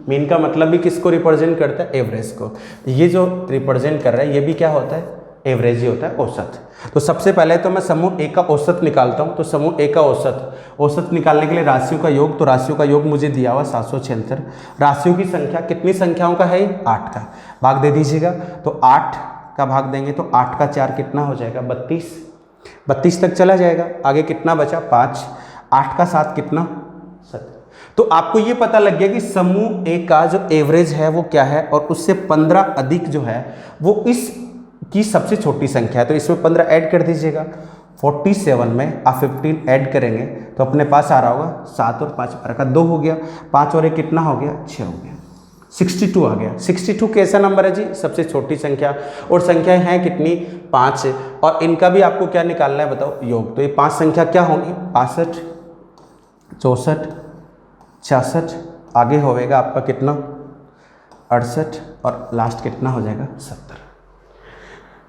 मीन का मतलब भी किसको रिप्रेजेंट करता है, एवरेज को। ये जो रिप्रेजेंट कर रहा है ये भी क्या होता है, एवरेज ही होता है, औसत। तो सबसे पहले तो मैं समूह ए का औसत निकालता हूँ। तो समूह ए का औसत निकालने के लिए राशियों का योग, तो राशियों का योग मुझे दिया हुआ 776। राशियों की संख्या कितनी संख्याओं का है, 8 का। भाग दे दीजिएगा, तो 8 का भाग देंगे तो 8 का 4 कितना हो जाएगा, 32 तक चला जाएगा। आगे कितना बचा, 5, 8 का 7 कितना, 7। तो आपको ये पता लग गया कि समूह ए का जो एवरेज है वो क्या है, और उससे 15 अधिक जो है वो इस की सबसे छोटी संख्या है। तो इसमें 15 ऐड कर दीजिएगा, 47 में आप 15 ऐड करेंगे तो अपने पास आ रहा होगा 7 और 5 का 2 हो गया, 5 और 1 कितना हो गया, 6 हो गया, 62 आ गया। 62 कैसा नंबर है जी, सबसे छोटी संख्या। और संख्याएं हैं कितनी, 5, और इनका भी आपको क्या निकालना है, बताओ योग। तो ये 5 संख्या क्या होंगी, 62, 64, 66, आगे होएगा आपका कितना, 68, और लास्ट कितना हो जाएगा, 70।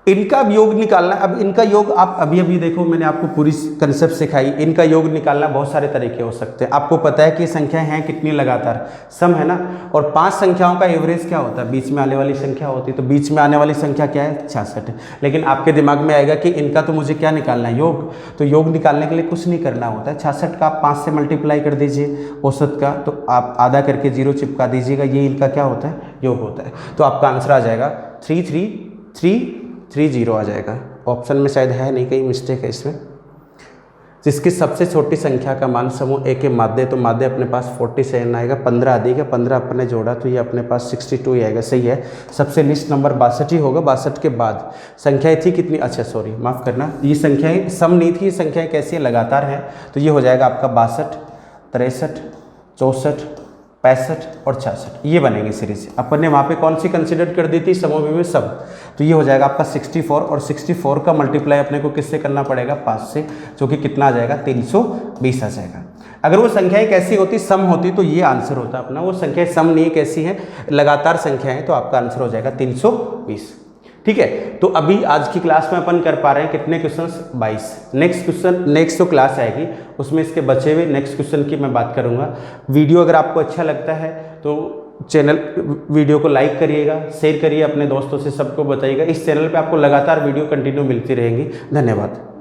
इनका योग निकालना। अब इनका योग आप अभी देखो, मैंने आपको पूरी कंसेप्ट सिखाई। इनका योग निकालना बहुत सारे तरीके हो सकते हैं। आपको पता है कि ये संख्याएं हैं कितनी लगातार, सम है ना, और 5 संख्याओं का एवरेज क्या होता है, बीच में आने वाली संख्या होती है। तो बीच में आने वाली संख्या क्या है, 66। लेकिन आपके दिमाग में आएगा कि इनका तो मुझे क्या निकालना है, योग। तो योग निकालने के लिए कुछ नहीं करना होता है। 66 का आप 5 से मल्टीप्लाई कर दीजिए औसत का, तो आप आधा करके 0 चिपका दीजिएगा, ये इनका क्या होता है, योग होता है। तो आपका आंसर आ जाएगा 33330 आ जाएगा। ऑप्शन में शायद है नहीं, कहीं मिस्टेक है इसमें। जिसकी सबसे छोटी संख्या का मान समूह ए के माध्य, तो माध्य अपने पास 47 आएगा, 15 अधिक है, 15 अपने जोड़ा तो ये अपने पास 62 ही आएगा। सही है, सबसे लिस्ट नंबर 62 ही होगा। 62 के बाद संख्याएं थी कितनी, अच्छा सॉरी माफ़ करना, ये संख्याएं सम नहीं थी, ये संख्याएं कैसी हैं, लगातार हैं। तो ये हो जाएगा आपका 62, 63, 64, 65 और 66, ये बनेंगे सीरीज। अपन ने वहाँ पे कौन सी कंसिडर कर दी थी, समोभी में सब। तो ये हो जाएगा आपका 64 और 64 का मल्टीप्लाई अपने को किससे करना पड़ेगा, 5 से, जो कि कितना आ जाएगा 320 आ जाएगा। अगर वो संख्याएं कैसी होती, सम होती, तो ये आंसर होता अपना। वो संख्याएं सम नहीं, कैसी हैं, लगातार संख्याएं, तो आपका आंसर हो जाएगा 320। ठीक है, तो अभी आज की क्लास में अपन कर पा रहे हैं कितने क्वेश्चंस, 22। नेक्स्ट क्वेश्चन, नेक्स्ट जो क्लास आएगी उसमें इसके बचे हुए नेक्स्ट क्वेश्चन की मैं बात करूंगा। वीडियो अगर आपको अच्छा लगता है तो चैनल वीडियो को लाइक करिएगा, शेयर करिए अपने दोस्तों से, सबको बताइएगा। इस चैनल पे आपको लगातार वीडियो कंटिन्यू मिलती रहेंगी। धन्यवाद।